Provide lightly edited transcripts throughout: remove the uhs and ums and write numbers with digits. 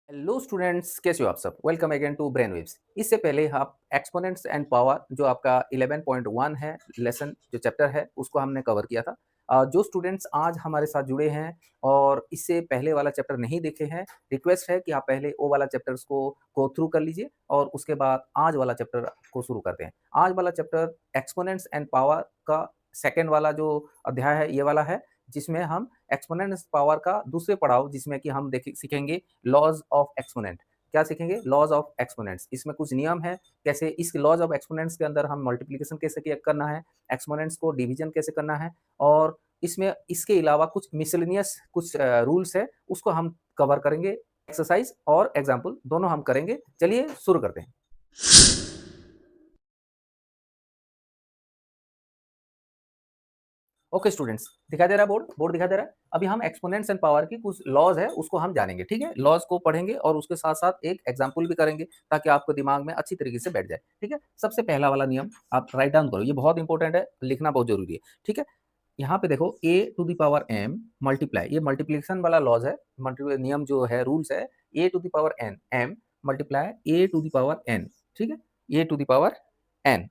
Hello students, कैसे हो आप सब। Welcome again to brain waves. इससे पहले आप एक्सपोनेंट्स एंड पावर जो आपका 11.1 है लेसन जो चैप्टर है उसको हमने कवर किया था। जो स्टूडेंट्स आज हमारे साथ जुड़े हैं और इससे पहले वाला चैप्टर नहीं देखे हैं, रिक्वेस्ट है कि आप पहले वो वाला चैप्टर्स को गो थ्रू कर लीजिए और उसके बाद आज वाला चैप्टर को शुरू करते हैं। आज वाला चैप्टर एक्सपोनेंट्स एंड पावर का सेकेंड वाला जो अध्याय है ये वाला है, जिसमें हम एक्सपोनेंट्स पावर का दूसरे पड़ाव जिसमें कि हम देख सीखेंगे लॉज ऑफ एक्सपोनेंट। क्या सीखेंगे? Laws of exponents. इसमें कुछ नियम है, कैसे इस लॉज ऑफ एक्सपोनेंट्स के अंदर हम मल्टीप्लिकेशन कैसे करना है, एक्सपोनेंट्स को डिवीजन कैसे करना है, और इसमें इसके अलावा कुछ मिसलेनियस कुछ रूल्स है उसको हम कवर करेंगे। एक्सरसाइज और एग्जाम्पल दोनों हम करेंगे। चलिए शुरू करते हैं। ओके स्टूडेंट्स, दिखाई दे रहा है बोर्ड दिखाई दे रहा है। अभी हम एक्सपोनेंट्स एंड पावर की कुछ लॉज है उसको हम जानेंगे, ठीक है। लॉज को पढ़ेंगे और उसके साथ साथ एक एग्जांपल भी करेंगे ताकि आपको दिमाग में अच्छी तरीके से बैठ जाए, ठीक है। सबसे पहला वाला नियम आप राइट डाउन करो, ये बहुत इंपॉर्टेंट है, लिखना बहुत जरूरी है, ठीक है। यहाँ पे देखो a to the power m multiply, ये मल्टीप्लिकेशन वाला लॉज है, नियम जो है रूल्स है। a to the power n m multiply a to the power n, ठीक है, a to the power n।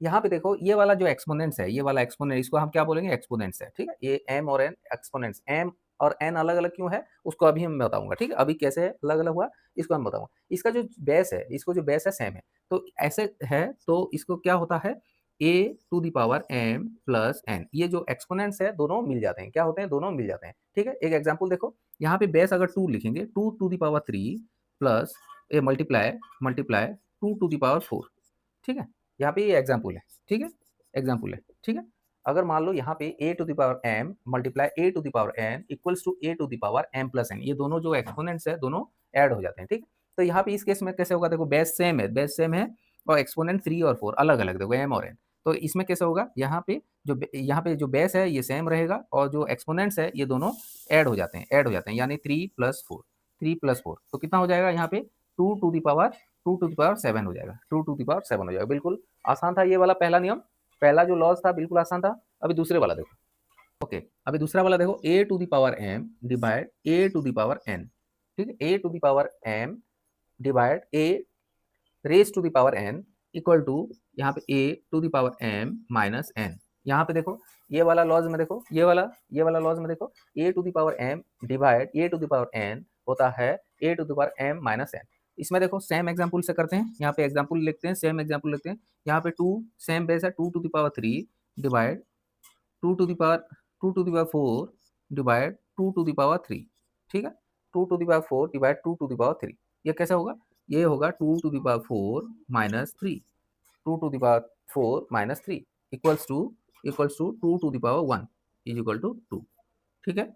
यहाँ पे देखो ये वाला जो एक्सपोनेंट्स है, ये वाला एक्सपोनेंट इसको हम क्या बोलेंगे? एक्सपोनेंट्स है, ठीक है। ये एम और एन एक्सपोनेंट्स, एम और एन अलग अलग क्यों है उसको अभी हम बताऊंगा, ठीक है। अभी कैसे अलग अलग हुआ इसको हम बताऊंगा। इसका जो बेस है, इसको जो बेस है सेम है, तो ऐसे है तो इसको क्या होता है? A to the power M plus N, ये जो एक्सपोनेंट्स है दोनों मिल जाते हैं। क्या होते हैं? दोनों मिल जाते हैं, ठीक है। एक एग्जाम्पल देखो, यहाँ पे बेस अगर टू लिखेंगे, two to the power three plus a multiply multiply two to the power four, ठीक है। यहाँ पे ये एग्जाम्पल है, ठीक है, एग्जाम्पल है, ठीक है। अगर मान लो यहाँ पे a to the power m multiply a to the power n equals to a to the power m plus n, ये दोनों जो एक्सपोनेंट्स है दोनों ऐड हो जाते हैं, ठीक है। तो यहाँ पे इस केस में कैसे होगा? देखो बेस सेम है, बेस सेम है और एक्सपोनेंट 3 और 4 अलग अलग, देखो m और n। तो इसमें कैसे होगा? यहाँ पे जो बेस है ये सेम रहेगा और जो एक्सपोनेंट्स है ये दोनों ऐड हो जाते हैं, ऐड हो जाते हैं, यानी 3 + 4, 3 + 4 तो कितना हो जाएगा? यहाँ पे 2 टू द पावर 7 हो जाएगा, 2 टू द पावर 7 हो जाएगा। बिल्कुल आसान था ये वाला पहला नियम, पहला जो लॉज था बिल्कुल आसान था। अभी दूसरे वाला देखो। ओके, अभी दूसरा वाला देखो, a to the power m divide a to the power n, ठीक है। a to the power m divide a raise to the power n equal to यहाँ पे a to the power m minus n। यहाँ पे देखो ये वाला laws में देखो, ये वाला लॉज में देखो, a to the power m divide a to the power n होता है a to the power m minus n। इसमें देखो सेम एग्जांपल से करते हैं, यहाँ पे एग्जांपल लिखते हैं, सेम एग्जांपल लिखते हैं। यहाँ पे टू सेम बेस है, 2 to the power 3 divide 2 to the power 4 divide 2 to the power 3, ठीक है। 2 to the power 4 divide 2 to the power 3, ये कैसे होगा? ये होगा 2 to the power 4 - 3, 2 to the power 4 - 3 equals to 2 to the power 1 is equal to 2, ठीक है।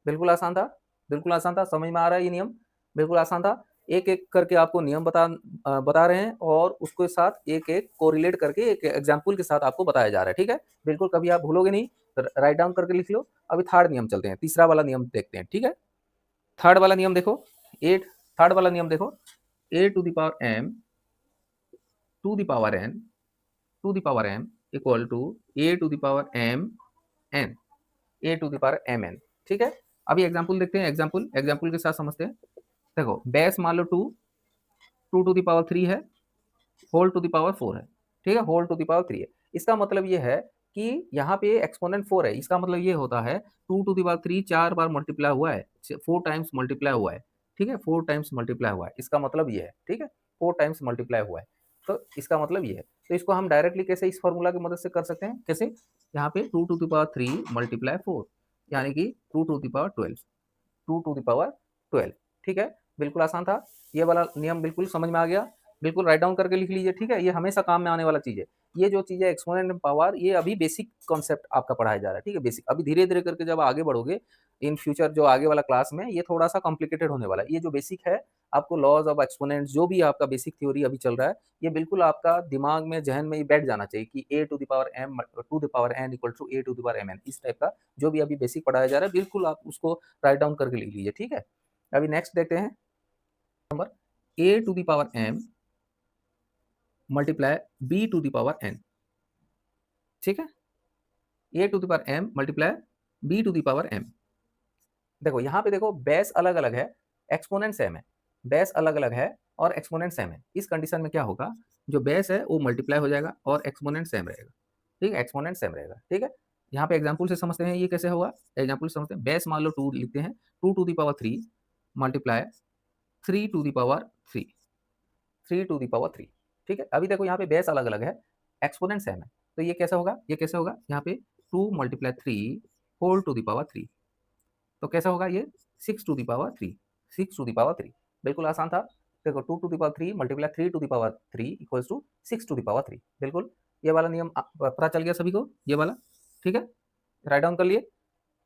बिल्कुल आसान था, बिल्कुल आसान था, समझ में आ रहा है ये नियम? बिल्कुल आसान था। एक एक करके आपको नियम बता रहे हैं और उसके साथ एक एक कोरिलेट करके एक एग्जाम्पल के साथ आपको बताया जा रहा है, ठीक है। बिल्कुल कभी आप भूलोगे नहीं, राइट डाउन करके लिख लो। अभी थर्ड नियम चलते हैं, तीसरा वाला नियम देखते हैं, ठीक है। थर्ड वाला नियम देखो, एट थर्ड वाला नियम देखो, a to the power m to the power n to the power m equal to a to the power m n, a to the power m n, ठीक है। अभी एग्जाम्पल देखते हैं, एग्जाम्पल के साथ समझते हैं। देखो बेस मान लो 2, 2 टू द पावर 3 है, होल टू द पावर 4 है, ठीक है, होल टू द पावर 3 है। इसका मतलब ये है कि यहाँ पे एक्सपोनेंट 4 है, इसका मतलब ये होता है 2 टू द पावर 3 4 बार मल्टीप्लाई हुआ है, 4 टाइम्स मल्टीप्लाई हुआ है, ठीक है, 4 टाइम्स मल्टीप्लाई हुआ है, इसका मतलब ये है, ठीक है, 4 टाइम्स मल्टीप्लाई हुआ है। तो इसका मतलब ये है, तो इसको हम डायरेक्टली कैसे इस फॉर्मूला की मदद से कर सकते हैं? कैसे? यहाँ पे 2 टू द पावर 3 मल्टीप्लाई 4 यानी कि 2 to the power 12, 2 to the power 12, ठीक है। बिल्कुल आसान था, ये वाला नियम बिल्कुल समझ में आ गया। बिल्कुल राइट डाउन करके लिख लीजिए, ठीक है। ये हमेशा काम में आने वाला चीज है। ये जो चीज है एक्सपोनेंट एंड पावर, ये अभी बेसिक कॉन्सेप्ट आपका पढ़ाया जा रहा है, ठीक है, बेसिक। अभी धीरे धीरे करके जब आगे बढ़ोगे इन फ्यूचर, जो आगे वाला क्लास में ये थोड़ा सा कॉम्प्लिकेटेड होने वाला है। ये जो बेसिक है आपको लॉज ऑफ एक्सपोनेंट, जो भी आपका बेसिक थ्योरी अभी चल रहा है, ये बिल्कुल आपका दिमाग में, जहन में ही बैठ जाना चाहिए कि a to the power m to the power n equal to a to the power mn। इस टाइप का जो भी अभी बेसिक पढ़ाया जा रहा है, बिल्कुल आप उसको राइट डाउन करके लिख लीजिए, ठीक है। अभी नेक्स्ट देखते हैं number, a to the power m multiply b to the power n, ठीक है। a to the power m multiply b to the power m। देखो यहाँ पे देखो बेस अलग अलग है, एक्सपोनेंट सेम है। बेस अलग अलग है और एक्सपोनेंट सेम है, इस कंडीशन में क्या होगा, जो बेस है वो मल्टीप्लाई हो जाएगा और एक्सपोनेंट सेम रहेगा। ठीक है, एक्सपोनेंट सेम रहेगा। ठीक है, यहाँ पे एग्जाम्पल से समझते हैं ये कैसे होगा। एग्जाम्पल समझते हैं, बेस मान लो 2 लिखते हैं, 2 to the power 3 multiply 3 to the power 3, 3 to the power 3। ठीक है, अभी देखो यहाँ पे बेस अलग अलग है, एक्सपोनेंट सेम है, तो ये कैसा होगा, ये कैसे होगा, यहाँ पे 2 multiply 3 whole to the power 3, तो कैसा होगा ये 6 to the power 3, 6 to the power 3। बिल्कुल आसान था। देखो 2 to the power 3 multiply 3 to the power 3 equals to 6 to the power 3। बिल्कुल ये वाला नियम पता चल गया सभी को, ये वाला। ठीक है, राइट डाउन कर लिए।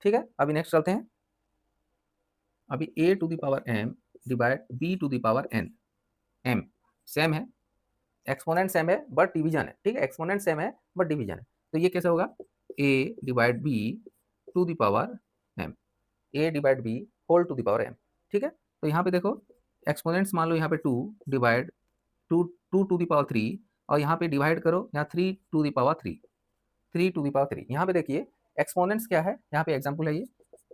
ठीक है, अभी नेक्स्ट चलते हैं। अभी a to the power m divide b to the power n, m same है, एक्सपोनेंट सेम है बट डिवीजन है। ठीक है, एक्सपोनेंट सेम है बट डिवीजन है, तो ये कैसे होगा, a divide b to the power m, a divide b whole to the power m। ठीक है, तो यहाँ पे देखो एक्सपोनेंट्स मान लो यहाँ पे 2 डिवाइड 2 टू दी पावर 3, और यहाँ पे डिवाइड करो, यहाँ 3 to the power 3, 3 to the power 3। यहाँ पे देखिए एक्सपोनेंट्स क्या है, यहाँ पे एग्जाम्पल है ये,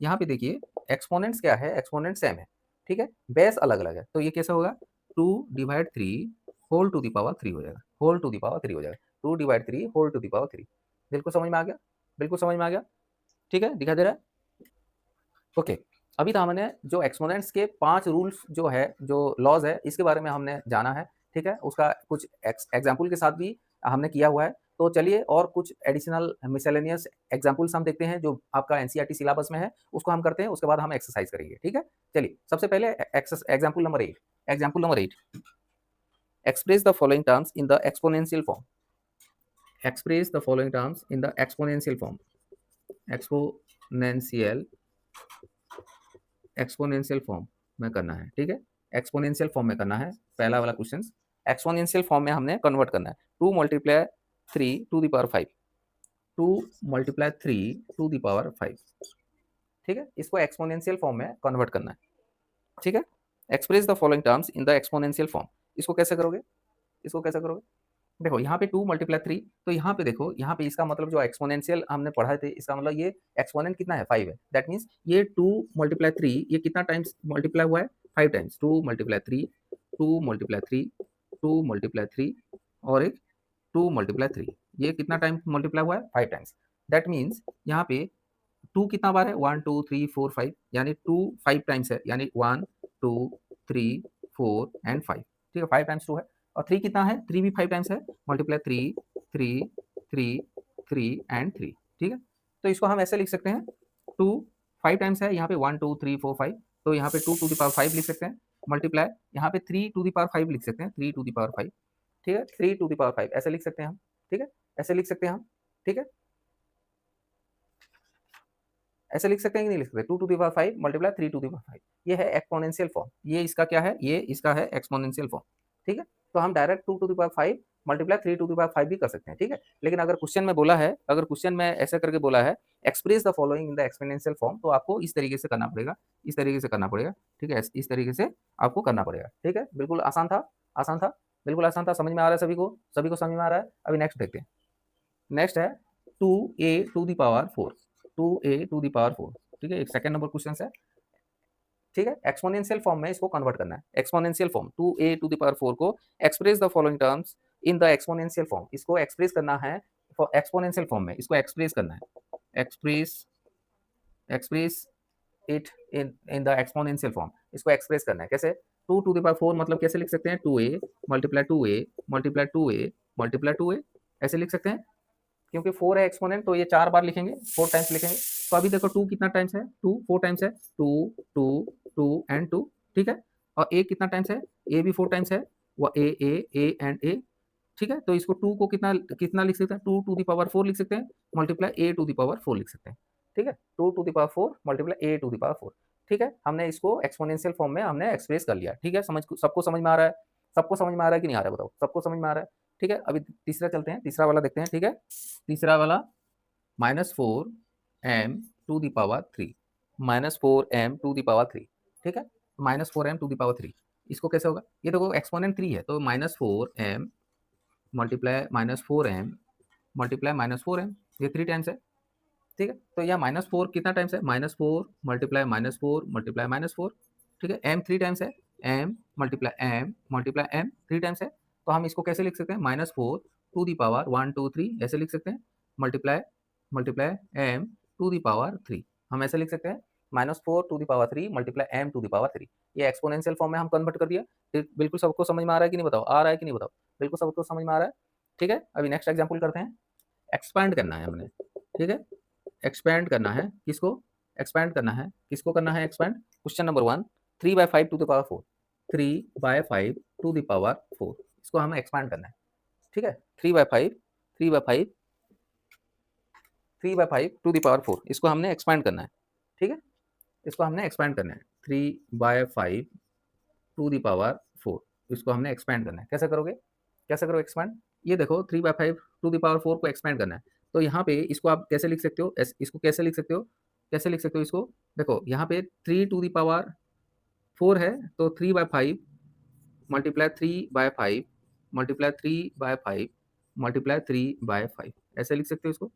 यहाँ पे देखिए एक्सपोनेंट्स क्या है, एक्सपोनेंट सेम है। ठीक है, बेस अलग अलग है, तो ये कैसा होगा, 2 divide 3 whole to the power 3 हो जाएगा, होल टू दी पावर 3 हो जाएगा, 2 divide 3 whole to the power 3। बिल्कुल समझ में आ गया, बिल्कुल समझ में आ गया। ठीक है, दिखा दे रहा है। ओके, अभी तो हमने जो एक्सपोनेंट्स के 5 रूल्स जो है, जो लॉज है, इसके बारे में हमने जाना है। ठीक है, उसका कुछ एग्जाम्पल के साथ भी हमने किया हुआ है। तो चलिए और कुछ एडिशनल मिसेलेनियस एग्जाम्पल्स हम देखते हैं जो आपका एनसीईआरटी सिलेबस में है, उसको हम करते हैं, उसके बाद हम एक्सरसाइज करेंगे। ठीक है, चलिए सबसे पहले example number 8। Example number 8, express the following terms in the exponential form. Express the following terms in the exponential form, exponential form में करना है। ठीक है, एक्सपोनेंशियल फॉर्म में करना है। पहला वाला क्वेश्चन एक्सपोनेंशियल फॉर्म में हमने कन्वर्ट करना है। 2 multiply 3 to the power 5, 2 multiply 3 to the power 5। ठीक है, इसको एक्सपोनेंशियल फॉर्म में कन्वर्ट करना है। ठीक है, express the following terms in the exponential form, इसको कैसे करोगे, इसको कैसे करोगे, देखो यहाँ पे 2 मल्टीप्लाई 3, तो यहाँ पे देखो, यहाँ पे इसका मतलब जो एक्सपोनेंशियल हमने पढ़ा थे, इसका मतलब ये एक्सपोनेंट कितना है, 5 है। दैट मीन्स ये 2 मल्टीप्लाई 3 ये कितना टाइम्स मल्टीप्लाई हुआ है, 5 टाइम्स। 2 मल्टीप्लाई 3, 2 मल्टीप्लाई 3, 2 मल्टीप्लाई 3 और एक 2 मल्टीप्लाई 3, ये कितना टाइम मल्टीप्लाई हुआ है, 5 टाइम्स। दैट मीन्स यहाँ पे 2 कितना बार है, 1 2 3 4 5, यानी 2 5 टाइम्स है, यानी 1 2 3 4 एंड 5। ठीक है, 5 टाइम्स 2 है, और 3 कितना है, 3 भी 5 टाइम्स है, मल्टीप्लाई 3 3 3 3 एंड 3। ठीक है, तो इसको हम ऐसे लिख सकते हैं, 2 5 टाइम्स है, यहाँ पे 1 2 3 4 5, तो यहाँ पे 2 टू द पावर 5 लिख सकते हैं, मल्टीप्लाई यहाँ पे 3 टू द पावर 5 लिख सकते हैं, 3 टू द पावर 5। ठीक है, 3 टू द पावर 5 ऐसे लिख सकते हैं हम। ठीक है, ऐसे लिख सकते हैं हम। ठीक है, ऐसे लिख सकते हैं कि नहीं लिख सकते, 2 to the power 5 multiply 3 to the power 5, ये है एक्सपोनेंशियल फॉर्म। ये इसका क्या है, ये इसका है एक्सपोनेंशियल फॉर्म। ठीक है, तो हम direct 2 to the power 5 multiply 3 to the power 5 भी कर सकते हैं। ठीक है, लेकिन अगर क्वेश्चन में बोला है, अगर क्वेश्चन में ऐसे करके बोला है express the following in the exponential form, तो आपको इस तरीके से करना पड़ेगा, इस तरीके से करना पड़ेगा। ठीक है, इस तरीके से आपको करना पड़ेगा। ठीक है, बिल्कुल आसान था, आसान था, बिल्कुल आसान था, समझ में आ रहा है सभी को, सभी को समझ में आ रहा है। अभी नेक्स्ट देखते हैं। नेक्स्ट है 2a to the power 4, 2a to the power 4। ठीक है, एक सेकंड नंबर क्वेश्चन है। ठीक है, एक्सपोनेंशियल फॉर्म में इसको कन्वर्ट करना है। Exponential form 2a to the power 4 को express the following terms in the exponential form, इसको एक्सप्रेस करना है एक्सपोनेंशियल फॉर्म में, इसको एक्सप्रेस करना है, express it in the exponential form, इसको एक्सप्रेस करना है। कैसे, 2 टू द पावर 4 मतलब कैसे लिख सकते हैं, 2a multiply 2a multiply 2a multiply 2a, ऐसे लिख सकते हैं। क्योंकि 4 है एक्सपोनेंट, तो ये 4 बार लिखेंगे, 4 टाइम्स लिखेंगे। तो अभी देखो 2 कितना टाइम्स है, 2 4 टाइम्स है, 2 2 2 एंड 2। ठीक है, और a कितना टाइम्स है, a भी 4 टाइम्स है, वो a एंड a। ठीक है, तो इसको 2 को कितना कितना लिख सकते हैं, 2 टू द पावर 4 लिख सकते हैं, multiply a to the power 4 लिख सकते हैं। ठीक है, 2 to the power 4 multiply a to the power 4। ठीक है, हमने इसको एक्सपोनेंशियल फॉर्म में हमने एक्सप्रेस कर लिया। ठीक है, सबको समझ में आ रहा है, सबको समझ में आ रहा है कि नहीं आ रहा है, बताओ, सबको समझ में आ रहा है। ठीक है, अभी तीसरा चलते हैं, तीसरा वाला देखते हैं। ठीक है, तीसरा वाला -4m to the power 3, -4m to the power 3। ठीक है, -4m टू द पावर 3, इसको कैसे होगा, ये देखो एक्सपोनेंट 3 है, तो -4m multiply -4m multiply -4m, ये 3 टाइम्स है। ठीक है, तो यह -4 कितना टाइम्स है, -4 मल्टीप्लाई -4 मल्टीप्लाई -4। ठीक है, m 3 टाइम्स है, एम मल्टीप्लाई एम 3 टाइम्स है, तो हम इसको कैसे लिख सकते हैं, -4 टू दी पावर 1 2 3 ऐसे लिख सकते हैं, multiply multiply M to the power 3 हम ऐसे लिख सकते हैं, -4 to the power 3 multiply M to the power 3। ये एक्सपोनेंशियल फॉर्म में हम कन्वर्ट कर दिया। बिल्कुल सबको समझ में आ रहा है कि नहीं बताओ, आ रहा है कि नहीं बताओ, बिल्कुल सबको समझ में आ रहा है। ठीक है, अभी नेक्स्ट एग्जाम्पल करते हैं। एक्सपैंड करना है हमने, ठीक है, एक्सपैंड करना है किसको, एक्सपैंड करना है किसको, करना है expand. Question number 1, 3/5 to the power 4, 3/5 to the power 4 इसको हमें एक्सपैंड करना है। ठीक है, 3/5 3/5 3/5 टू द पावर 4 इसको हमने एक्सपैंड करना है। ठीक है, इसको हमने एक्सपैंड करना है, 3/5 टू द पावर 4 इसको हमने एक्सपैंड करना है। कैसे करोगे, कैसे करो एक्सपैंड, ये देखो 3/5 टू द पावर 4 को एक्सपैंड करना है, तो यहाँ पे इसको आप कैसे लिख सकते हो, इसको कैसे लिख सकते हो, कैसे लिख सकते हो इसको, देखो यहाँ पे 3 टू द पावर 4 है, तो 3/5 मल्टीप्लाई 3/5 मल्टीप्लाई 3/5 मल्टीप्लाई 3/5 ऐसे लिख सकते हो इसको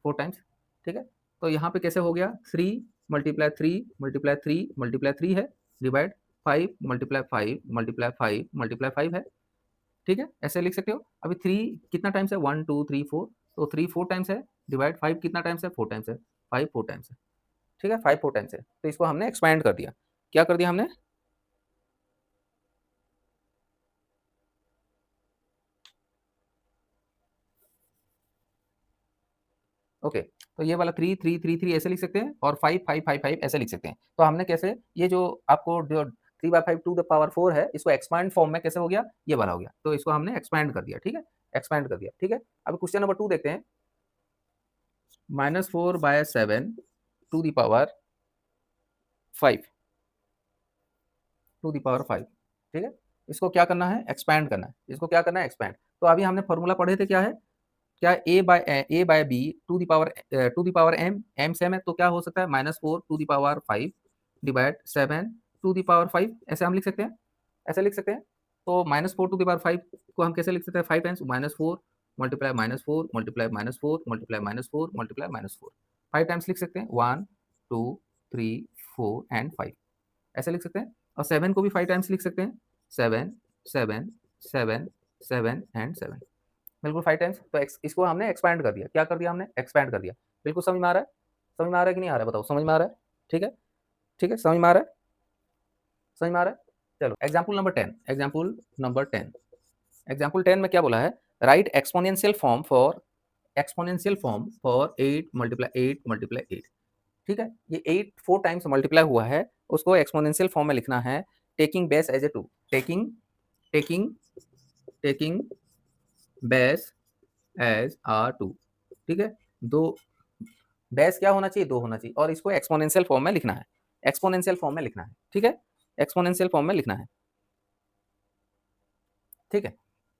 4 टाइम्स। ठीक है, तो यहाँ पे कैसे हो गया, 3 मल्टीप्लाई 3 मल्टीप्लाई 3 मल्टीप्लाई 3 है, डिवाइड 5 मल्टीप्लाई 5 मल्टीप्लाई 5 मल्टीप्लाई 5 है। ठीक है, ऐसे लिख सकते हो। अभी 3 कितना टाइम्स है, 1 2 3 4, तो 3 4 टाइम्स है, डिवाइड 5 कितना टाइम्स है, 4 टाइम्स है, 5 4 टाइम्स है। ठीक है, 5 4 टाइम्स है, तो इसको हमने एक्सपैंड कर दिया। क्या कर दिया हमने, ओके, तो ये वाला 3 3 3 3 ऐसे लिख सकते हैं, और 5 5 5 5 ऐसे लिख सकते हैं। तो हमने कैसे, ये जो आपको जो 3/5 टू द पावर 4 है, इसको एक्सपैंड फॉर्म में कैसे हो गया, ये वाला हो गया, तो इसको हमने एक्सपैंड कर दिया। ठीक है, एक्सपैंड कर दिया। ठीक है, अब क्वेश्चन नंबर 2 देखते हैं, -4/7 to the power 5 to the power 5। ठीक है, इसको क्या करना है, एक्सपैंड करना है, इसको क्या करना है, एक्सपैंड। तो अभी हमने फॉर्मूला पढ़े थे, क्या है, क्या a/b to the power m same है, तो क्या हो सकता है, -4 to the power 5 divide 7 to the power 5 ऐसे हम लिख सकते हैं, ऐसे लिख सकते हैं। तो -4 टू दी पावर 5 को हम कैसे लिख सकते हैं, 5 times, -4 multiply -4 multiply -4 multiply -4 multiply -4 5 times लिख सकते हैं, 1 2 3 4 एंड 5 ऐसे लिख सकते हैं। और 7 को भी 5 टाइम्स लिख सकते हैं, 7 7 7 7 एंड 7 बिल्कुल 5 टाइम्स। तो इसको हमने एक्सपैंड कर दिया। क्या कर दिया हमने, एक्सपैंड कर दिया। बिल्कुल समझ में आ रहा है, समझ में आ रहा है कि नहीं आ रहा है, बताओ, समझ में आ रहा है। ठीक है, ठीक है, समझ में आ रहा है, समझ में आ रहा है। चलो example number 10, example number 10, example 10 में क्या बोला है, right exponential form for 8 multiply 8 multiply 8। ठीक है, ये 8 4 टाइम्स मल्टीप्लाई हुआ है, उसको एक्सपोनेंशियल फॉर्म में लिखना है, taking base as A 2, taking taking taking base as आ 2। ठीक है, दो बेस क्या होना चाहिए, 2 होना चाहिए, और इसको एक्सपोनेंशियल फॉर्म में लिखना है, एक्सपोनेंशियल फॉर्म में लिखना है। ठीक है, एक्सपोनेंशियल फॉर्म में लिखना है। ठीक है,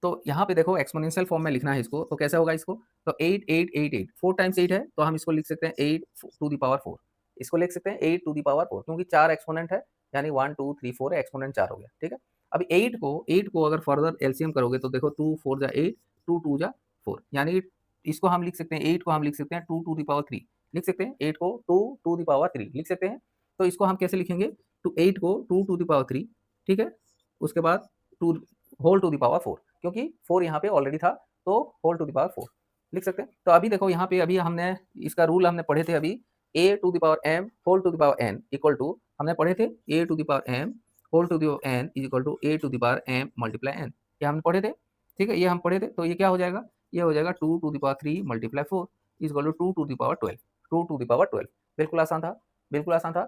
तो यहाँ पे देखो एक्सपोनेंशियल फॉर्म में लिखना है इसको, तो कैसे होगा इसको, तो 8 8 8 8 4 टाइम्स 8 है, तो हम इसको लिख सकते हैं 8 टू दी पावर 4, इसको लिख सकते हैं 8 टू दी पावर 4, क्योंकि 4 एक्सपोनेंट है, यानी 1 2 3 4 है, एक्सपोनेंट 4 हो गया। ठीक है, अभी 8 को अगर फर्दर एलसीएम करोगे, तो देखो 2 4 जा 8 2 2 जा 4, यानी इसको हम लिख सकते हैं, 8 को हम लिख सकते हैं 2 टू दी पावर 3 लिख सकते हैं, 8 को 2 टू दी पावर 3 लिख सकते हैं। तो इसको हम कैसे लिखेंगे, तो 8 को 2 टू दी पावर 3, ठीक है, उसके बाद 2 होल टू दी पावर 4, क्योंकि 4 यहाँ पे ऑलरेडी था, तो होल टू द पावर 4 लिख सकते हैं। तो अभी देखो यहाँ पे, अभी हमने इसका रूल हमने पढ़े थे अभी, a to the power m whole to the power n equal to, हमने पढ़े थे a to the power m whole to the power n is equal to a to the power m multiply n, ये हमने पढ़े थे। ठीक है, ये हम पढ़े थे, तो ये क्या हो जाएगा, ये हो जाएगा 2 to the power 3 multiply 4 is equal to 2 to the power 12, 2 to the power 12। बिल्कुल आसान था, बिल्कुल आसान था।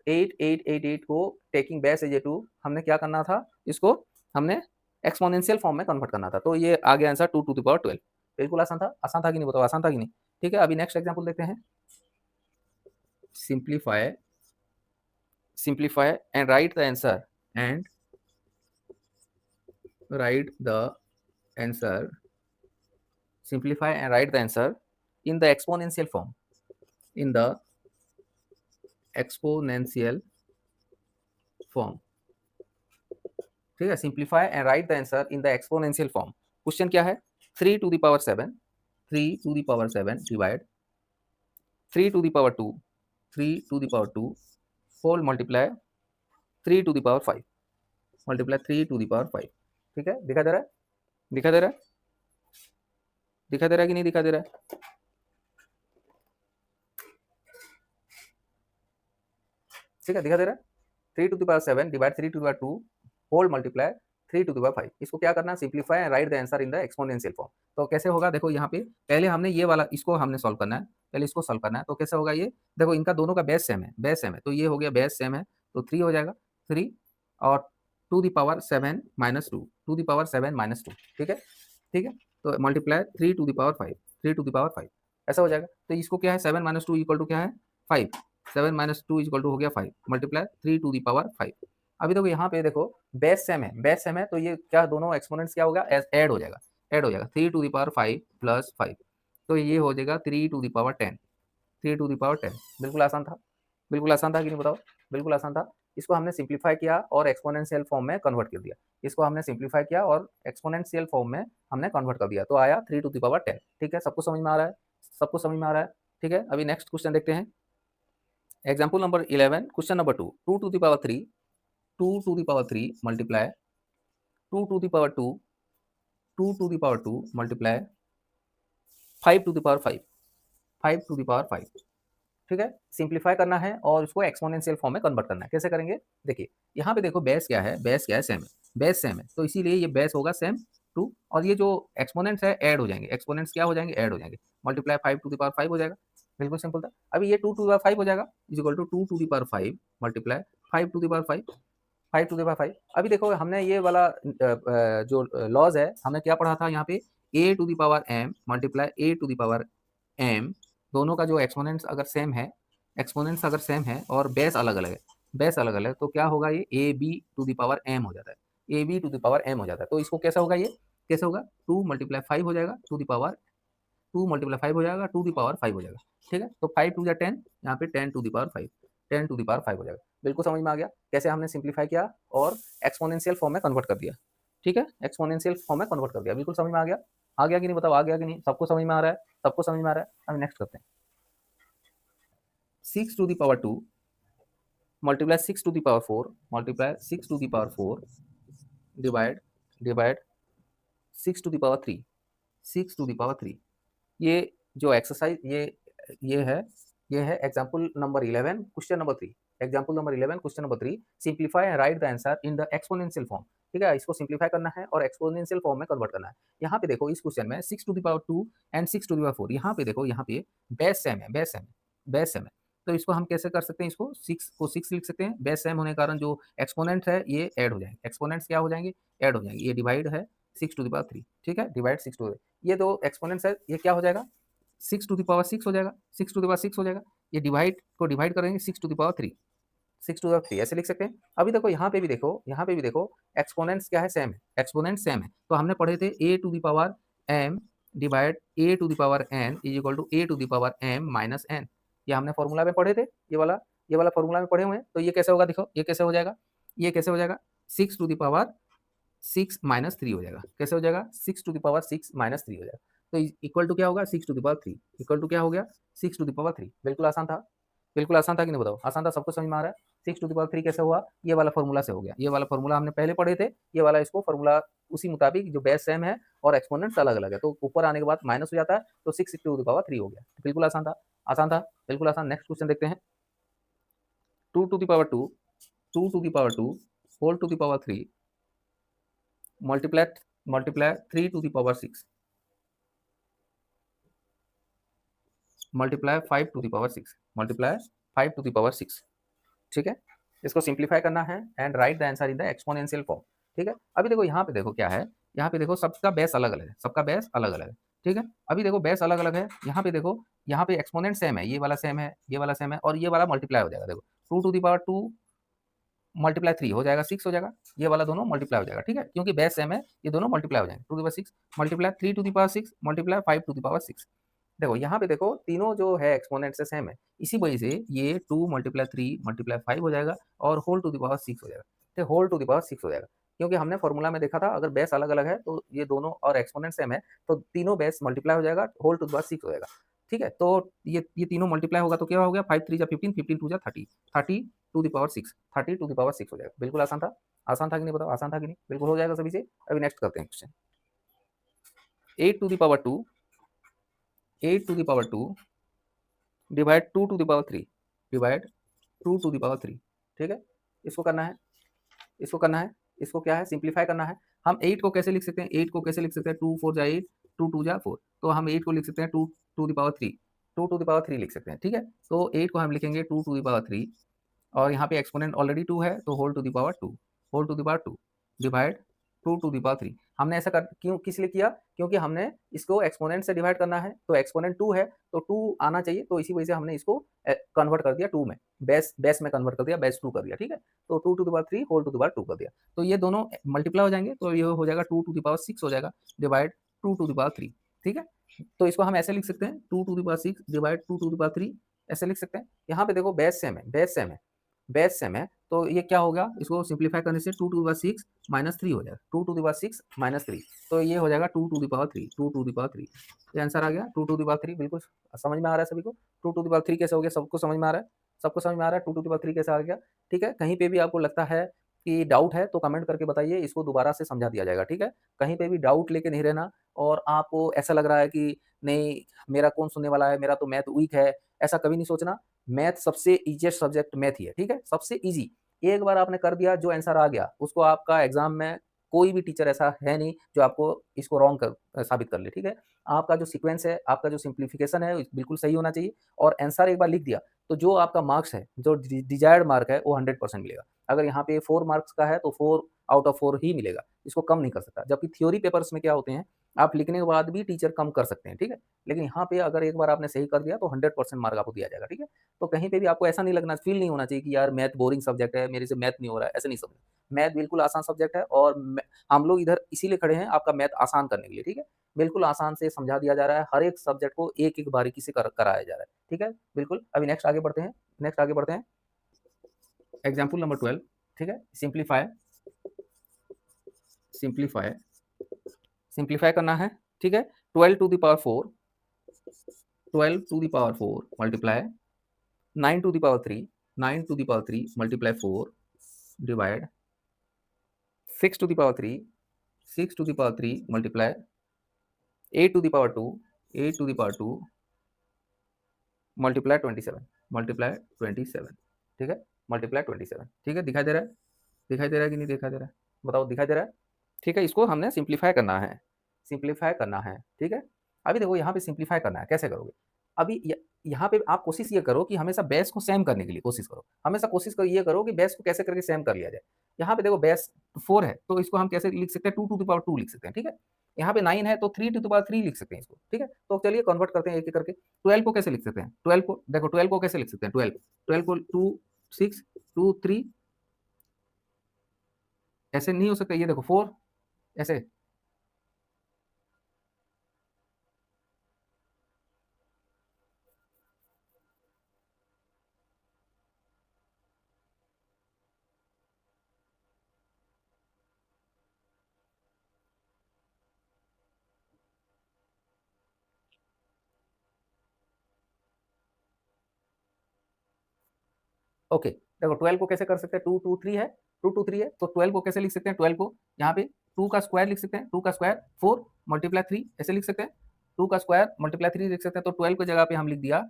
8 8 8 8 को टेकिंग बेस एज ए 2 हमने क्या करना था, इसको हमने एक्सपोनेंशियल फॉर्म में कन्वर्ट करना था, तो ये आ गया आंसर 2 टू द पावर 12। बिल्कुल आसान था कि नहीं, बताओ, आसान था कि नहीं। ठीक है, अभी नेक्स्ट एग्जांपल देखते हैं, simplify simplify and write the answer, and write the answer, simplify and write the answer in the exponential form, in the exponential form. ठीक है, simplify and write the answer in the exponential form. Question क्या है, 3 to the power 7 3 to the power 7 divide 3 to the power 2 3 to the power 2 whole multiply 3 to the power 5। Multiply 3 to the power 5। ठीक है, दिखा दे रहा है, दिखा दे रहा है, दिखा दे रहा है कि नहीं दिखा दे रहा है? ठीक है, दिखा दे रहा है। 3 to the power 7 divide 3 to the power 2 whole multiply 3 to the power 5। इसको क्या करना है, simplify and write the answer in the exponential form. तो कैसे होगा, देखो यहाँ पे पहले हमने ये वाला इसको हमने सॉल्व करना है, पहले इसको सॉल्व करना है। तो कैसे होगा ये, देखो इनका दोनों का बेस सेम है, बेस सेम है, तो ये हो गया बेस सेम है, तो 3 हो जाएगा, 3 और to the power 7 minus 2, to the power 7 minus 2। ठीक है, ठीक है, तो multiply 3 to the power 5, 3 to the power 5 ऐसा हो जाएगा। तो इसको क्या है, 7 माइनस 2 इक्वल टू क्या है, 5, 7 माइनस 2 इक्वल टू हो गया 5 मल्टीप्लाई 3 टू द पावर 5। अभी देखो यहाँ पे देखो बेस सेम है, बेस सेम है, तो ये क्या दोनों एक्सपोनेंट्स क्या होगा, ऐड हो जाएगा, ऐड हो जाएगा 3 टू द पावर 5 प्लस 5, तो ये हो जाएगा 3 to the power 10, 3 to the power 10। बिल्कुल आसान था, बिल्कुल आसान था कि नहीं बताओ, बिल्कुल आसान था। इसको हमने सिंप्लीफाई किया और एक्सपोनेंशियल फॉर्म में कन्वर्ट कर दिया, इसको हमने सिंप्लीफाई किया और एक्सपोनेंशियल फॉर्म में हमने कन्वर्ट कर दिया, तो आया 3 टू द पावर 10। ठीक है, सबको समझ में आ रहा है, सबको समझ में आ रहा है। ठीक है, अभी नेक्स्ट क्वेश्चन देखते हैं। Example number 11, question number 2, 2 to the power 3, 2 to the power 3 multiply 2 to the power 2, 2 to the power 2 multiply 5 to the power 5, 5 to the power 5। ठीक है, सिंप्लीफाई करना है और उसको एक्सपोनेंशियल फॉर्म में कन्वर्ट करना है। कैसे करेंगे, देखिए यहाँ पे देखो बेस क्या है, बेस क्या है, सेम है, बेस सेम है, तो इसीलिए ये बेस होगा सेम 2, और ये जो एक्सपोनेंट्स है ऐड हो जाएंगे, एक्सपोनेंट्स क्या हो जाएंगे, ऐड हो जाएंगे, मल्टीप्लाई 5 टू द पावर 5 हो जाएगा। बिल्कुल सिंपल था। अभी ये 2 टू द पावर 5 हो जाएगा, is equal to 2 to the power 5 multiply 5 to the power 5, 5 to the power 5। अभी देखो हमने ये वाला जो लॉज है हमने क्या पढ़ा था यहाँ पे, a to the power m multiply a to the power m, दोनों का जो एक्सपोनेंट्स अगर सेम है, एक्सपोनेंट्स अगर सेम है और बेस अलग अलग है, बेस अलग अलग है, तो क्या होगा, ये A B to the power M हो जाता है, A B to the power M हो जाता है। तो इसको कैसा होगा, ये कैसे होगा, 2 मल्टीप्लाई 5 हो जाएगा टू द पावर 2 मल्टीप्लाई 5 हो जाएगा टू द पावर 5 हो जाएगा। ठीक है, तो 5 टू द 10, यहाँ पे 10 to the power 5, 10 to the power 5 हो जाएगा। बिल्कुल समझ में आ गया कैसे हमने सिंप्लीफाई किया और एक्सपोनेंशियल फॉर्म में कन्वर्ट कर दिया। ठीक है, एक्सपोनेंशियल फॉर्म में कन्वर्ट कर दिया, बिल्कुल समझ में आ गया कि नहीं बताओ, आ गया कि नहीं, सबको समझ में आ रहा है, सबको समझ में आ रहा है। अब नेक्स्ट करते हैं, 6 to the power 2 multiply 6 to the power 4 multiply 6 to the power 4 divide 6 to the power 3, 6 to the power 3। ये जो एक्सरसाइज ये है example number 11 question number 3, example number 11 question number 3, simplify and write the answer in the exponential form. ठीक है, इसको simplify करना है और एक्सपोनेंशियल फॉर्म में कन्वर्ट करना है। यहाँ पे देखो इस क्वेश्चन में 6 to the power 2 and 6 to the power 4, यहाँ पे देखो, यहाँ पे बेस सेम है, बेस सेम है, बेस सेम है, तो इसको हम कैसे कर सकते हैं, इसको 6 को 6 लिख सकते हैं, बेस सेम होने के कारण जो एक्सपोनेंट है ये ऐड हो जाएंगे, एक्सपोनेंट्स क्या हो जाएंगे, ऐड हो जाएंगे, ये डिवाइड है 6 टू द पावर 3। ठीक है, डिवाइड 6 टू, ये दो एक्सपोनेंट्स है, ये क्या हो जाएगा, 6 टू द पावर 6 हो जाएगा, 6 टू द पावर 6 हो जाएगा, ये डिवाइड को डिवाइड करेंगे 6 to the power 3, 6 to the power 3 ऐसे लिख सकते हैं। अभी देखो यहाँ पे भी देखो, यहाँ पे भी देखो एक्सपोनेंट्स क्या है, सेम है, एक्सपोनेंट्स सेम है, तो हमने पढ़े थे a to the power m divide a to the power n is equal to a to the power m minus n, ये हमने फॉर्मूला में पढ़े थे, ये वाला फॉर्मूला में पढ़े हुए हैं। तो ये कैसे होगा, देखो ये कैसे हो जाएगा, ये कैसे हो जाएगा, 6 टू द पावर 6 माइनस 3 हो जाएगा, कैसे हो जाएगा, 6 टू द पावर 6 माइनस 3 हो जाएगा, तो इक्वल टू क्या होगा, 6 to the power 3, equal to क्या हो गया, 6 टू द पावर 3। बिल्कुल आसान था, बिल्कुल आसान था कि नहीं बताओ, आसान था, सबको समझ में आ रहा है। 6 टू द पावर 3 कैसे हुआ, ये वाला फॉर्मूला से हो गया, ये वाला फॉर्मूला हमने पहले पढ़े थे, ये वाला इसको फॉर्मूला उसी मुताबिक जो बेस सेम है और एक्सपोनेंट्स अलग अलग है, तो ऊपर आने के बाद माइनस हो जाता है, तो 6 टू द पावर 3 हो गया। बिल्कुल आसान था, आसान था, बिल्कुल आसान। नेक्स्ट क्वेश्चन देखते हैं, 2 to the power 2, 2 to the power 2 whole to the power 3 multiply 3 to the power 6 multiply 5 to the power 6 multiply 5 to the power 6। ठीक है, इसको सिंप्लीफाई करना है and write the answer in the exponential form. ठीक है, अभी देखो यहाँ पे देखो क्या है, यहाँ पे देखो सबका बेस अलग अलग है, सबका बेस अलग अलग है। ठीक है, अभी देखो बेस अलग अलग है, यहाँ पे देखो, यहाँ पे एक्सपोनेंट सेम है, ये वाला सेम है, ये वाला सेम है, और ये वाला मल्टीप्लाई हो जाएगा, देखो 2 टू द पावर 2 मल्टीप्लाई 3 हो जाएगा, 6 हो जाएगा, ये वाला दोनों मल्टीप्लाई हो जाएगा। ठीक है, क्योंकि बेस सेम है, ये दोनों मल्टीप्लाई हो जाएंगे, 2 to the power 6 multiply 3 to the power 6 multiply 5 to the power 6। देखो यहाँ पे देखो तीनों जो है एक्सपोनेंट से सेम है, इसी वजह से ये 2 मल्टीप्लाई 3 मल्टीप्लाई 5 हो जाएगा और होल टू द पावर 6 हो जाएगा। ठीक, होल टू द पावर 6 हो जाएगा, क्योंकि हमने फॉर्मूला में देखा था अगर बेस अलग अलग है तो ये दोनों और एक्सपोनेंट सेम है, तो तीनों बेस मल्टीप्लाई हो जाएगा, होल टू द पावर 6 हो जाएगा। ठीक है, तो ये तीनों मल्टीप्लाई होगा तो क्या हो गया, 5 3 जा 15, 15 2 जा 30, 30 to the power 6, 30 to the power 6 हो जाएगा। बिल्कुल आसान था, आसान था कि नहीं बताओ, आसान था कि नहीं? बिल्कुल हो जाएगा सभी से। अभी नेक्स्ट करते हैं question. 8 to the power 2, 8 to the power 2 divide 2 to the power 3, divide 2 to the power 3। ठीक है, इसको करना है, इसको करना है, इसको क्या है, सिंप्लीफाई करना है। हम 8 को कैसे लिख सकते हैं, 8 को कैसे लिख सकते हैं, 2 4 जा 8, 2 2 जा 4, तो हम 8 को लिख सकते हैं 2 to the power 3, 2 to the power 3 लिख सकते हैं। ठीक है, तो 8 को हम लिखेंगे 2 टू द पावर 3, और यहाँ पे एक्सपोनेंट ऑलरेडी 2 है, तो whole to the power 2, whole to the power 2 divide 2 to the power 3। हमने ऐसा कर क्यों, किस लिए किया, क्योंकि हमने इसको एक्सपोनेंट से डिवाइड करना है, तो एक्सपोनेंट 2 है तो 2 आना चाहिए, तो इसी वजह से हमने इसको कन्वर्ट कर दिया 2 में, बेस में कन्वर्ट कर दिया, बेस 2 कर दिया। ठीक है, तो 2 to the power 3 whole to the power 2 कर दिया, तो ये दोनों मल्टीप्लाई हो जाएंगे, तो ये हो जाएगा 2 टू द पावर 6 हो जाएगा, डिवाइड 2 टू द पावर 3। ठीक है, तो इसको हम ऐसे लिख सकते हैं 2 to the power 6 divide 2 to the power 3, ऐसे लिख सकते हैं। यहाँ पे देखो बेस सेम है, बेस सेम है, बेस सेम है, तो ये क्या होगा, इसको सिंप्लीफाई करने से 2 टू द पावर 6 माइनस 3 हो जाएगा, 2 टू द पावर 6 माइनस 3, तो ये हो जाएगा 2 to the power 3, 2 to the power 3। ये आंसर आ गया 2 टू द पावर 3। बिल्कुल समझ में आ रहा है सभी को, 2 टू द पावर 3 कैसे हो गया, सबको समझ में आ रहा है, सबको समझ में आ रहा है 2 टू द पावर 3 कैसे आ गया। ठीक है, कहीं पे भी आपको लगता है कि डाउट है तो कमेंट करके बताइए, इसको दोबारा से समझा दिया जाएगा। ठीक है, कहीं पे भी डाउट लेके नहीं रहना, और आपको ऐसा लग रहा है कि नहीं मेरा कौन सुनने वाला है, मेरा तो मैथ वीक है, ऐसा कभी नहीं सोचना। मैथ सबसे ईजीएस्ट सब्जेक्ट मैथ ही है। ठीक है, सबसे ईजी, एक बार आपने कर दिया, जो आंसर आ गया उसको आपका एग्जाम में कोई भी टीचर ऐसा है नहीं जो आपको इसको रॉन्ग कर साबित कर ले। ठीक है, आपका जो सीक्वेंस है, आपका जो सिंप्लीफिकेशन है बिल्कुल सही होना चाहिए, और आंसर एक बार लिख दिया तो जो आपका मार्क्स है, जो डिजायर्ड मार्क है वो 100% मिलेगा। अगर यहाँ पे 4 मार्क्स का है तो 4 आउट ऑफ 4 ही मिलेगा, इसको कम नहीं कर सकता। जबकि थ्योरी पेपर्स में क्या होते हैं, आप लिखने के बाद भी टीचर कम कर सकते हैं। ठीक है, लेकिन यहाँ पे अगर एक बार आपने सही कर दिया तो 100% मार्क आपको दिया जाएगा। ठीक है, तो कहीं पे भी आपको ऐसा नहीं लगना, फील नहीं होना चाहिए कि यार मैथ बोरिंग सब्जेक्ट है, मेरे से मैथ नहीं हो रहा है, ऐसे नहीं समझना। मैथ बिल्कुल आसान सब्जेक्ट है, और हम लोग इधर इसीलिए खड़े हैं आपका मैथ आसान करने के लिए। ठीक है, बिल्कुल आसान से समझा दिया जा रहा है, हर एक सब्जेक्ट को एक एक बारीकी से कराया जा रहा है। ठीक है, बिल्कुल। अभी नेक्स्ट आगे बढ़ते हैं, नेक्स्ट आगे बढ़ते हैं, एग्जाम्पल नंबर 12। ठीक है, सिंप्लीफाई, सिंप्लीफाई, सिंप्लीफाई करना है। ठीक है, 12 to the power 4, 12 to the power 4 multiply 9 to the power 3, 9 to the power 3 multiply 4 divide 6 to the power 3, 6 to the power 3 multiply 8 to the power 2, 8 to the power 2 multiply 27, multiply 27। ठीक है, multiply 27। ठीक है, दिखाई दे रहा है, दिखाई दे रहा है कि नहीं दिखाई दे रहा है, बताओ दिखाई दे रहा है। ठीक है, इसको हमने सिंप्लीफाई करना है, सिंप्लीफाई करना है। ठीक है, अभी देखो यहाँ पे सिंप्लीफाई करना है, कैसे करोगे। अभी यहाँ पे आप कोशिश ये करो कि हमेशा बेस को सेम करने के लिए कोशिश करो, हमेशा कोशिश करो ये करो कि बेस को कैसे करके सेम कर लिया जाए। यहाँ पे देखो बेस 4 है तो इसको हम कैसे लिख सकते हैं, 2 टू द पावर 2 लिख सकते हैं। ठीक है, यहाँ पे 9 है तो 3 टू द पावर 3 लिख सकते हैं इसको। ठीक है, तो चलिए कन्वर्ट करते हैं एक एक करके। 12 को कैसे लिख सकते हैं, 12 को देखो, 12 को कैसे लिख सकते हैं, 12, 12 को 2 6 2 3, ऐसे नहीं हो सकता, ये देखो 4 ऐसे। ओके, देखो 12 को कैसे कर सकते हैं, 2 2 3 है, 2 2 3 है, तो 12 को कैसे लिख सकते हैं, 12 को यहाँ पे 2 का स्क्वायर लिख सकते हैं, 2 का स्क्वायर 4 मल्टीप्लाई 3 ऐसे लिख सकते हैं, 2 का स्क्वायर मल्टीप्लाई 3 लिख सकते हैं, तो 12 की जगह पे हम लिख दिया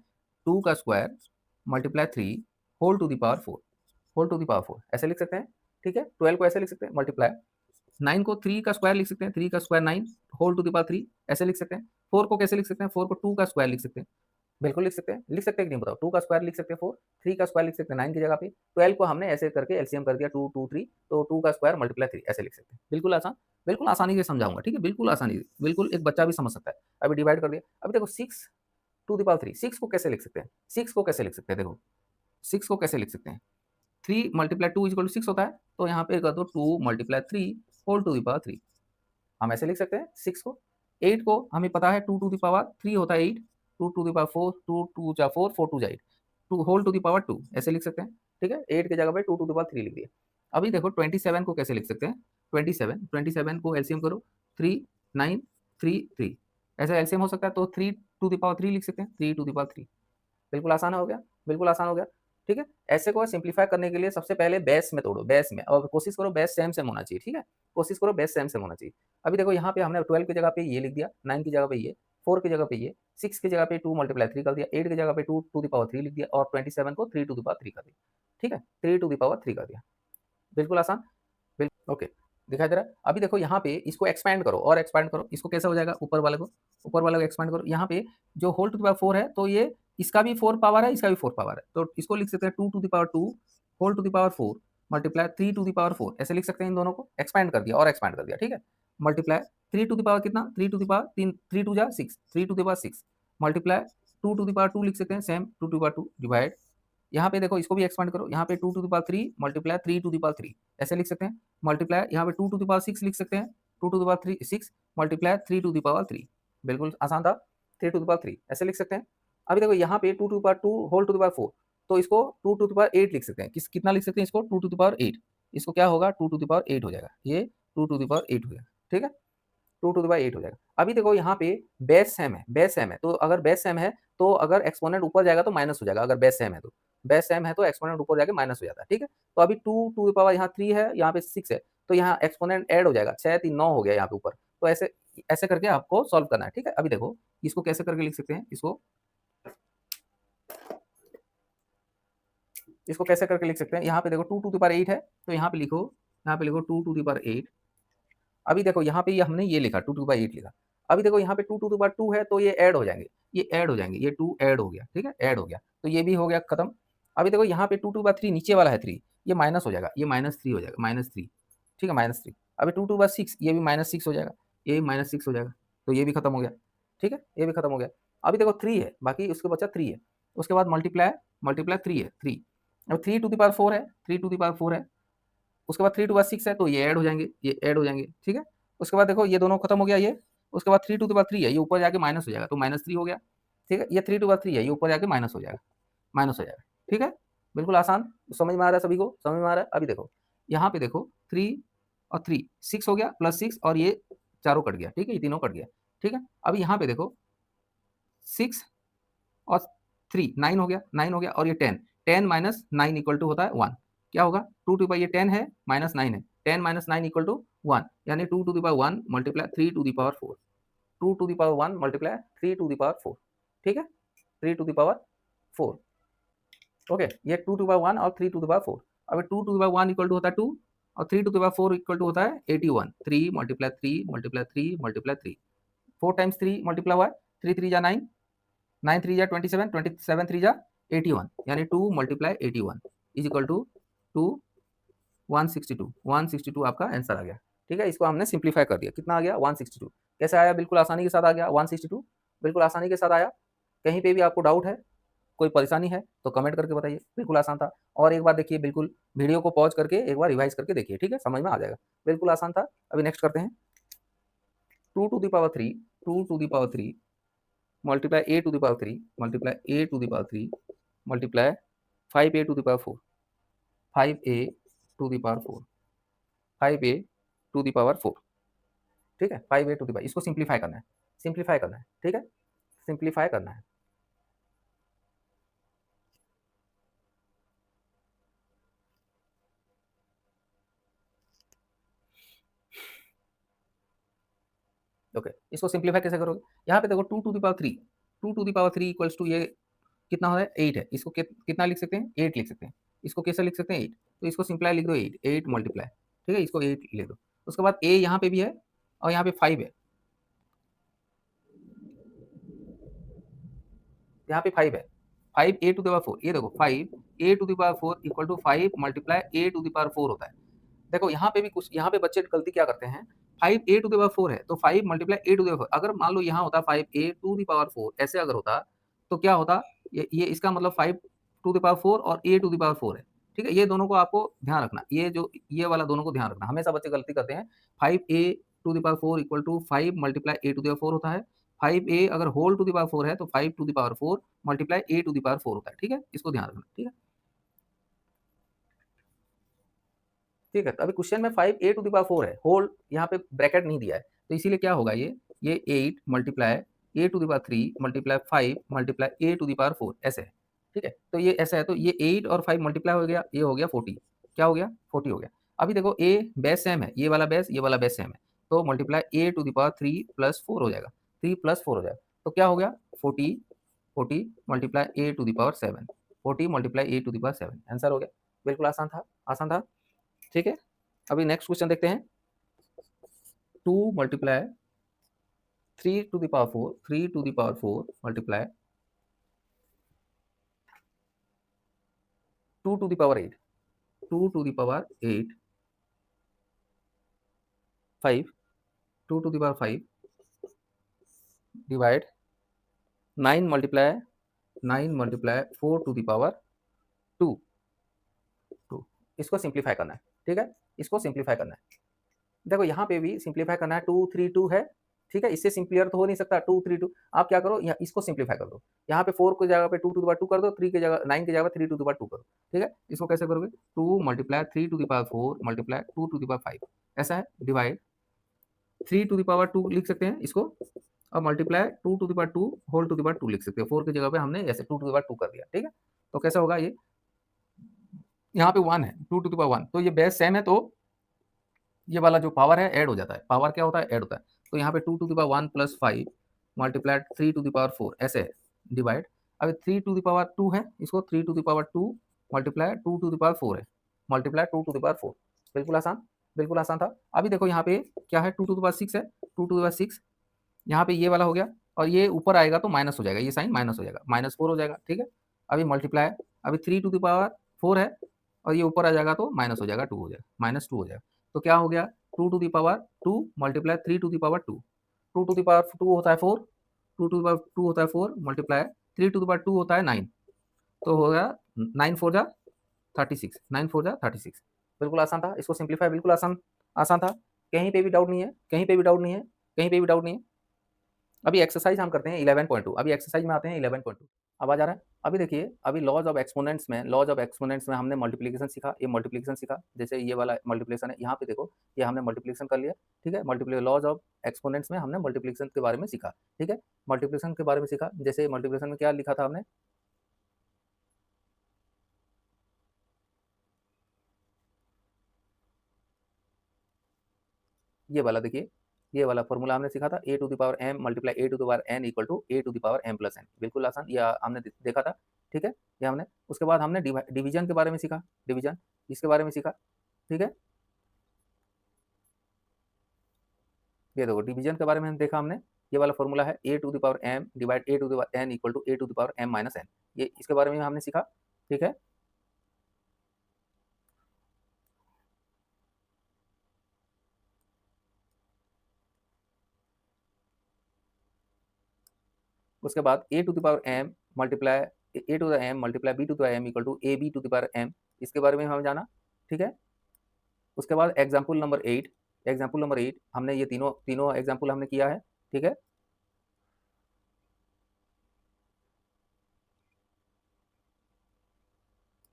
2 का square multiply 3 whole to the power 4, whole to the power 4 ऐसे लिख सकते हैं। ठीक है, 12 को ऐसे लिख सकते हैं मल्टीप्लाई, 9 को 3 का स्क्वायर लिख सकते हैं, 3 का square 9 whole to the power 3 ऐसे लिख सकते हैं। 4 को कैसे लिख सकते हैं, 4 को 2 का स्क्वायर लिख सकते हैं, बिल्कुल लिख सकते हैं, लिख सकते हैं कि नहीं बताओ, 2 का स्क्वायर लिख सकते हैं 4, 3 का स्क्वायर लिख सकते हैं 9 की जगह पे, 12 को हमने ऐसे करके एलसीएम कर दिया 2 2 3, तो 2 का स्क्वायर मल्टीप्लाई 3 ऐसे लिख सकते हैं। बिल्कुल आसान, बिल्कुल आसानी से समझाऊंगा। ठीक है, बिल्कुल आसानी से, बिल्कुल एक बच्चा भी समझ सकता है। अभी डिवाइड कर दिया, अभी देखो 6 टू द पावर 3, 6 को कैसे लिख सकते हैं, 6 को कैसे लिख सकते हैं, देखो 6 को कैसे लिख सकते हैं, 3 मल्टीप्लाई 2 इक्वल टू 6 होता है, तो यहाँ पे कर दो 2 multiply 3 whole to the power 3, हम ऐसे लिख सकते हैं 6 को। 8 को हमें पता है 2 टू द पावर 3 होता है 8, 2 टू द पावर 4, 2 2 जा 4, 4 2 जा 8, 2 होल टू द पावर 2 ऐसे लिख सकते हैं। ठीक है, 8 की जगह पे 2 टू द पावर 3 लिख दिया। अभी देखो 27 को कैसे लिख सकते हैं, 27 को एलसीएम करो, 3 9 3 3 ऐसा एलसीएम हो सकता है, तो 3 टू द पावर 3 लिख सकते हैं, 3 टू द पावर 3। बिल्कुल आसान हो गया, बिल्कुल आसान हो गया। ठीक है। ऐसे को सिंप्लीफाई करने के लिए सबसे पहले बेस में तोड़ो, बेस में, और कोशिश करो बेस सेम सेम होना चाहिए, ठीक है, कोशिश करो बेस सेम सेम होना चाहिए। अभी देखो यहाँ पे हमने 12 की जगह पे ये लिख दिया, 9 की जगह पे ये, 4 की जगह पे ये, 6 की जगह पे 2 मल्टीप्लाई 3 कर दिया, 8 की जगह पे 2 टू द पावर 3 लिख दिया, और 27 को 3 टू द पावर 3 कर दिया, ठीक है, 3 टू द पावर 3 कर दिया। बिल्कुल आसान, बिल्कुल ओके, दिखाई दे रहा है। अभी देखो यहाँ पे इसको एक्सपैंड करो, और एक्सपैंड करो, इसको कैसे हो जाएगा, ऊपर वाले को एक्सपैंड करो। यहाँ पे जो होल टू द पावर 4 है, तो ये इसका भी 4 पावर है, इसका भी 4 पावर है, तो इसको लिख सकते हैं 2 to the power 2 whole to the power 4 multiply 3 to the power 4, ऐसे लिख सकते हैं इन दोनों को, एक्सपैंड कर दिया और एक्सपैंड कर दिया, ठीक है, मल्टीप्लाई 3 टू द पावर कितना, 3 टू द पावर 3, 3 टू जा 6, 3 to the power 6 multiply 2 to the power 2 लिख सकते हैं same, 2 to the power 2 divide, यहाँ पे देखो इसको भी एक्सपांड करो, यहाँ पे 2 to the power 3 multiply 3 to the power 3 ऐसे लिख सकते हैं, मल्टीप्लाई यहाँ पे 2 टू द पावर 6 लिख सकते हैं, 2 to the power 3 6 multiply 3 to the power 3, बिल्कुल आसान था, 3 टू द पावर 3 ऐसे लिख सकते हैं। अभी देखो यहाँ पे 2 to the power 2 whole to the power 4, तो इसको 2 टू द पावर 8 लिख सकते हैं, कितना लिख सकते हैं इसको, 2 टू द पावर 8, इसको क्या होगा 2 टू द पावर 8 हो जाएगा, ये 2 टू द पावर 8 हो जाएगा, ठीक है, 2 टू द पावर 8 हो जाएगा। अभी देखो यहाँ पे बेस सेम है, बेस सेम है, तो अगर बेस सेम है तो अगर एक्सपोनेंट ऊपर जाएगा तो माइनस हो जाएगा, अगर बेस सेम है तो, बेस सेम है तो एक्सपोनेंट ऊपर जाके माइनस हो जाता है, ठीक है। तो अभी 2 टू द पावर यहाँ 3 है, यहाँ पे 6 है, तो यहाँ एक्सपोनेंट ऐड हो जाएगा, 6 3 9 हो गया यहाँ पे ऊपर, तो ऐसे ऐसे करके आपको सॉल्व करना है, ठीक है। अभी देखो इसको कैसे करके लिख सकते हैं, इसको कैसे करके लिख सकते हैं, यहाँ पे देखो 2 टू द पावर 8 है, तो यहाँ पे लिखो 2 टू द पावर 8। अभी देखो यहाँ पे ये हमने ये लिखा 2 टू द पावर 8 लिखा। अभी देखो यहाँ पे 2 टू द पावर 2 है, तो ये ऐड हो जाएंगे, ये ऐड हो जाएंगे, ये 2 ऐड हो गया, ठीक है, ऐड हो गया, तो ये भी हो गया खत्म। अभी देखो यहाँ पे 2 टू द पावर 3 नीचे वाला है 3, ये माइनस हो जाएगा, ये -3 हो जाएगा, -3, ठीक है, -3। अभी 2 टू द पावर 6, ये भी -6 हो जाएगा, ये भी -6 हो जाएगा, तो ये भी खत्म हो गया, ठीक है, ये भी खत्म हो गया। अभी देखो 3 है, बाकी उसके बचा 3 है, उसके बाद मल्टीप्लाई मल्टीप्लाई 3 है, 3, अब 3 टू द पावर 4 है, 3 टू द पावर 4 है, उसके बाद 3 टू द पावर 6 है, तो ये ऐड हो जाएंगे, ये ऐड हो जाएंगे, ठीक है। उसके बाद देखो ये दोनों खत्म हो गया ये, उसके बाद 3 टू द पावर 3 है, ये ऊपर जाके माइनस हो जाएगा, तो -3 हो गया, ठीक है। ये 3 टू द पावर 3 है, ये ऊपर जाके माइनस हो जाएगा, माइनस हो जाएगा, ठीक है, बिल्कुल आसान, समझ में आ रहा है सभी को, समझ में आ रहा है। अभी देखो यहाँ पे देखो 3 और 3 6 हो गया, +6 और ये चारों कट गया, ठीक है, ये तीनों कट गया, ठीक है। अभी यहाँ पे देखो 6 और 3 9 हो गया, 9 हो गया, और ये 10 10 माइनस 9 इक्वल टू होता है 1, क्या होगा 2 टू द पावर, ये 10 है माइनस 9 है, 10 माइनस 9 इक्वल टू 1, यानी 2 to the power 1 multiply 3 to the power 4, 2 to the power 1 multiply 3 to the power 4, ठीक है, 3 टू द पावर 4, ओके, ये 2 टू द पावर 1 और 3 टू द पावर 4। अब 2 to the power 1 equal to होता है 2, और 3 to the power 4 equal to होता है 81, 3 multiply 3 multiply 3 multiply 3, 4 times 3 multiply हुआ है, 3 3 जा 9, 9 3 जा 27, 27 3 जा 81, यानी 2 मल्टीप्लाई 81 इज इक्वल टू 2 162, 162 आपका आंसर आ गया, ठीक है। इसको हमने सिंप्लीफाई कर दिया, कितना आ गया 162, कैसे आया, बिल्कुल आसानी के साथ आ गया 162, बिल्कुल आसानी के साथ आया। कहीं पे भी आपको डाउट है, कोई परेशानी है तो कमेंट करके बताइए, बिल्कुल आसान था। और एक बार देखिए, बिल्कुल वीडियो को पॉज करके एक बार रिवाइज करके देखिए, ठीक है, समझ में आ जाएगा, बिल्कुल आसान था। अभी नेक्स्ट करते हैं, 2 to the power 3 2 to the power 3 multiply a to the power 3 multiply a to the power 3 multiply 5a to the power 4 5a to the power 4 5a to the power 4, ठीक है, 5a टू द पावर, इसको simplify करना है, simplify करना है, ठीक है, simplify करना है। ओके, इसको सिंप्लीफाई कैसे करोगे, यहाँ पे देखो 2 to the power 3 2 to the power 3 equals to ये कितना है 8 है, इसको कितना लिख सकते हैं 8 लिख सकते हैं, इसको कैसे लिख सकते हैं 8, तो इसको सिंप्लाई लिख दो 8 8 मल्टीप्लाई, ठीक है, इसको 8 लिख दो। उसके बाद a यहाँ पे भी है और यहाँ पे 5 है, यहाँ पे 5 है, 5 a टू द पावर 4, ये देखो 5 a to the power 4 equal to 5 multiply a to the power 4 होता है। देखो यहाँ पे भी कुछ, यहाँ पे बच्चे गलती क्या करते हैं, 5a टू द पावर 4 है तो 5 multiply a to the power 4, अगर मान लो यहाँ होता 5a टू द पावर 4 ऐसे अगर होता तो क्या होता, ये इसका मतलब 5 टू द पावर 4 और a टू द पावर 4 है, ठीक है। ये दोनों को आपको ध्यान रखना, ये वाला दोनों को ध्यान रखना, हमेशा बच्चे गलती करते हैं। 5a to the power 4 equal to 5 multiply a to the power 4 होता है, 5a अगर होल टू द पावर 4 है तो 5 to the power 4 multiply a to the power 4 होता है, ठीक है, इसको ध्यान रखना, ठीक है, ठीक है। तो अभी क्वेश्चन में 5a टू द पावर 4 है, होल यहाँ पे ब्रैकेट नहीं दिया है, तो इसीलिए क्या होगा, ये 8 multiply a to the power 3 multiply 5 multiply a to the power 4 ऐसे है, ठीक है। तो ये ऐसा है, तो ये 8 और 5 मल्टीप्लाई हो गया, ये हो गया 40। क्या हो गया? 40 हो गया। अभी देखो ए बेस सेम है, ये वाला बेस, ये वाला बेस सेम है, तो multiply A to the power 3 plus 4 हो जाएगा, 3 प्लस 4 हो जाएगा। तो क्या हो गया? 40, 40 multiply A to the power 7, 40 multiply A to the power 7, answer हो गया। बिल्कुल आसान था, आसान था। ठीक है, अभी नेक्स्ट क्वेश्चन देखते हैं। 2 multiply 3 to the power 4, 3 to the power 4 multiply 2 to the power 8, 2 to the power 8, 5, 2 to the power 5 divide 9 multiply 9 multiply 4 to the power 2, 2। इसको सिंप्लीफाई करना है, ठीक है, इसको सिंप्लीफाई करना है। देखो यहाँ पे भी सिंप्लीफाई करना है, 2 3 2 है, ठीक है, इससे सिंपलियर तो हो नहीं सकता, 2 3 2। आप क्या करो, इसको सिंप्लीफाई कर दो, यहाँ पे 4 की जगह पे 2 टू द पावर 2 कर दो, 3 की जगह 9 की जगह पे 3 टू द पावर 2 करो, ठीक है। इसको कैसे करोगे? 2 multiply 3 to the power 4 multiply 2 to the power 5, ऐसा है, डिवाइड 3 टू द पावर 2 लिख सकते हैं इसको, और multiply 2 to the power 2 whole to the power 2 लिख सकते हो। 4 की जगह पे हमने ऐसे 2 टू द पावर 2 कर दिया, ठीक है। तो कैसा होगा ये? यहाँ पे 1 है, 2 टू द पावर 1, तो ये बेस सेम है, तो ये वाला जो पावर है ऐड हो जाता है। पावर क्या होता है? ऐड होता है। तो यहाँ पे 2 to the power 1 plus 5 multiplied 3 to the power 4, ऐसे है, डिवाइड। अभी 3 टू द पावर 2 है, इसको 3 to the power 2 multiply 2 to the power 4 है, मल्टीप्लाई 2 टू द पावर 4। बिल्कुल आसान, बिल्कुल आसान था। अभी देखो यहाँ पे क्या है, 2 टू द पावर 6 है, 2 टू द पावर 6, यहाँ पे ये वाला हो गया, और ये ऊपर आएगा तो माइनस हो जाएगा, ये साइन माइनस हो जाएगा, -4 हो जाएगा, ठीक है। अभी मल्टीप्लाई, अभी 3 टू द पावर 4 है, और ये ऊपर आ जाएगा तो माइनस हो जाएगा, 2 हो जाएगा, -2 हो जाएगा। तो क्या हो गया? 2 to the power 2 multiply 3 to the power 2, 2 to the power 2 होता है 4, 2 टू द पावर 2 होता है 4 मल्टीप्लाई 3 टू द पावर 2 होता है 9, तो हो गया 9 4 जा 36, 9 4 जा 36। बिल्कुल आसान था, इसको सिंप्लीफाई बिल्कुल आसान, आसान था। कहीं पे भी डाउट नहीं है, कहीं पे भी डाउट नहीं है, कहीं पे भी डाउट नहीं है। अभी एक्सरसाइज हम करते हैं 11.2, अभी एक्सरसाइज में आते हैं 11.2। आवाज आ रहा है? अभी देखिए, अभी लॉज ऑफ एक्सपोनेंट्स में, लॉज ऑफ एक्सपोनेंट्स में हमने मल्टीप्लिकेशन सीखा, ये मल्टीप्लिकेशन सीखा, जैसे ये वाला मल्टीप्लिकेशन है, यहाँ पे देखो ये हमने मल्टीप्लिकेशन कर लिया, ठीक है। मल्टीप्लिकेशन, लॉज ऑफ एक्सपोनेंट्स में हमने मल्टीप्लिकेशन के बारे में सीखा, ठीक है, मल्टीप्लिकेशन के बारे में सीखा। जैसे मल्टीप्लिकेशन में क्या लिखा था हमने, ये वाला देखिए, ये वाला फॉर्मूला हमने सीखा था, A to the power M multiply A to the power N equal to A to the power M plus N. बिल्कुल आसान, ये हमने देखा था, ठीक है, ये हमने। उसके बाद हमने डिवीजन के बारे में सीखा, डिवीजन, इसके बारे में सीखा, ठीक है। ये देखो डिवीजन के बारे में देखा हमने, ये वाला फॉर्मूला है A to the power M divide A to the power N equal to A to the power M minus N, ये इसके बारे में हमने सीखा, ठीक है। उसके बाद A to the power M multiply A to the M multiply B to the M equal to A B to the power M, इसके बारे में हमें जाना, ठीक है। उसके बाद एग्जाम्पल नंबर 8, एग्जाम्पल नंबर 8 हमने ये तीनों तीनों एग्जाम्पल हमने किया है, ठीक है।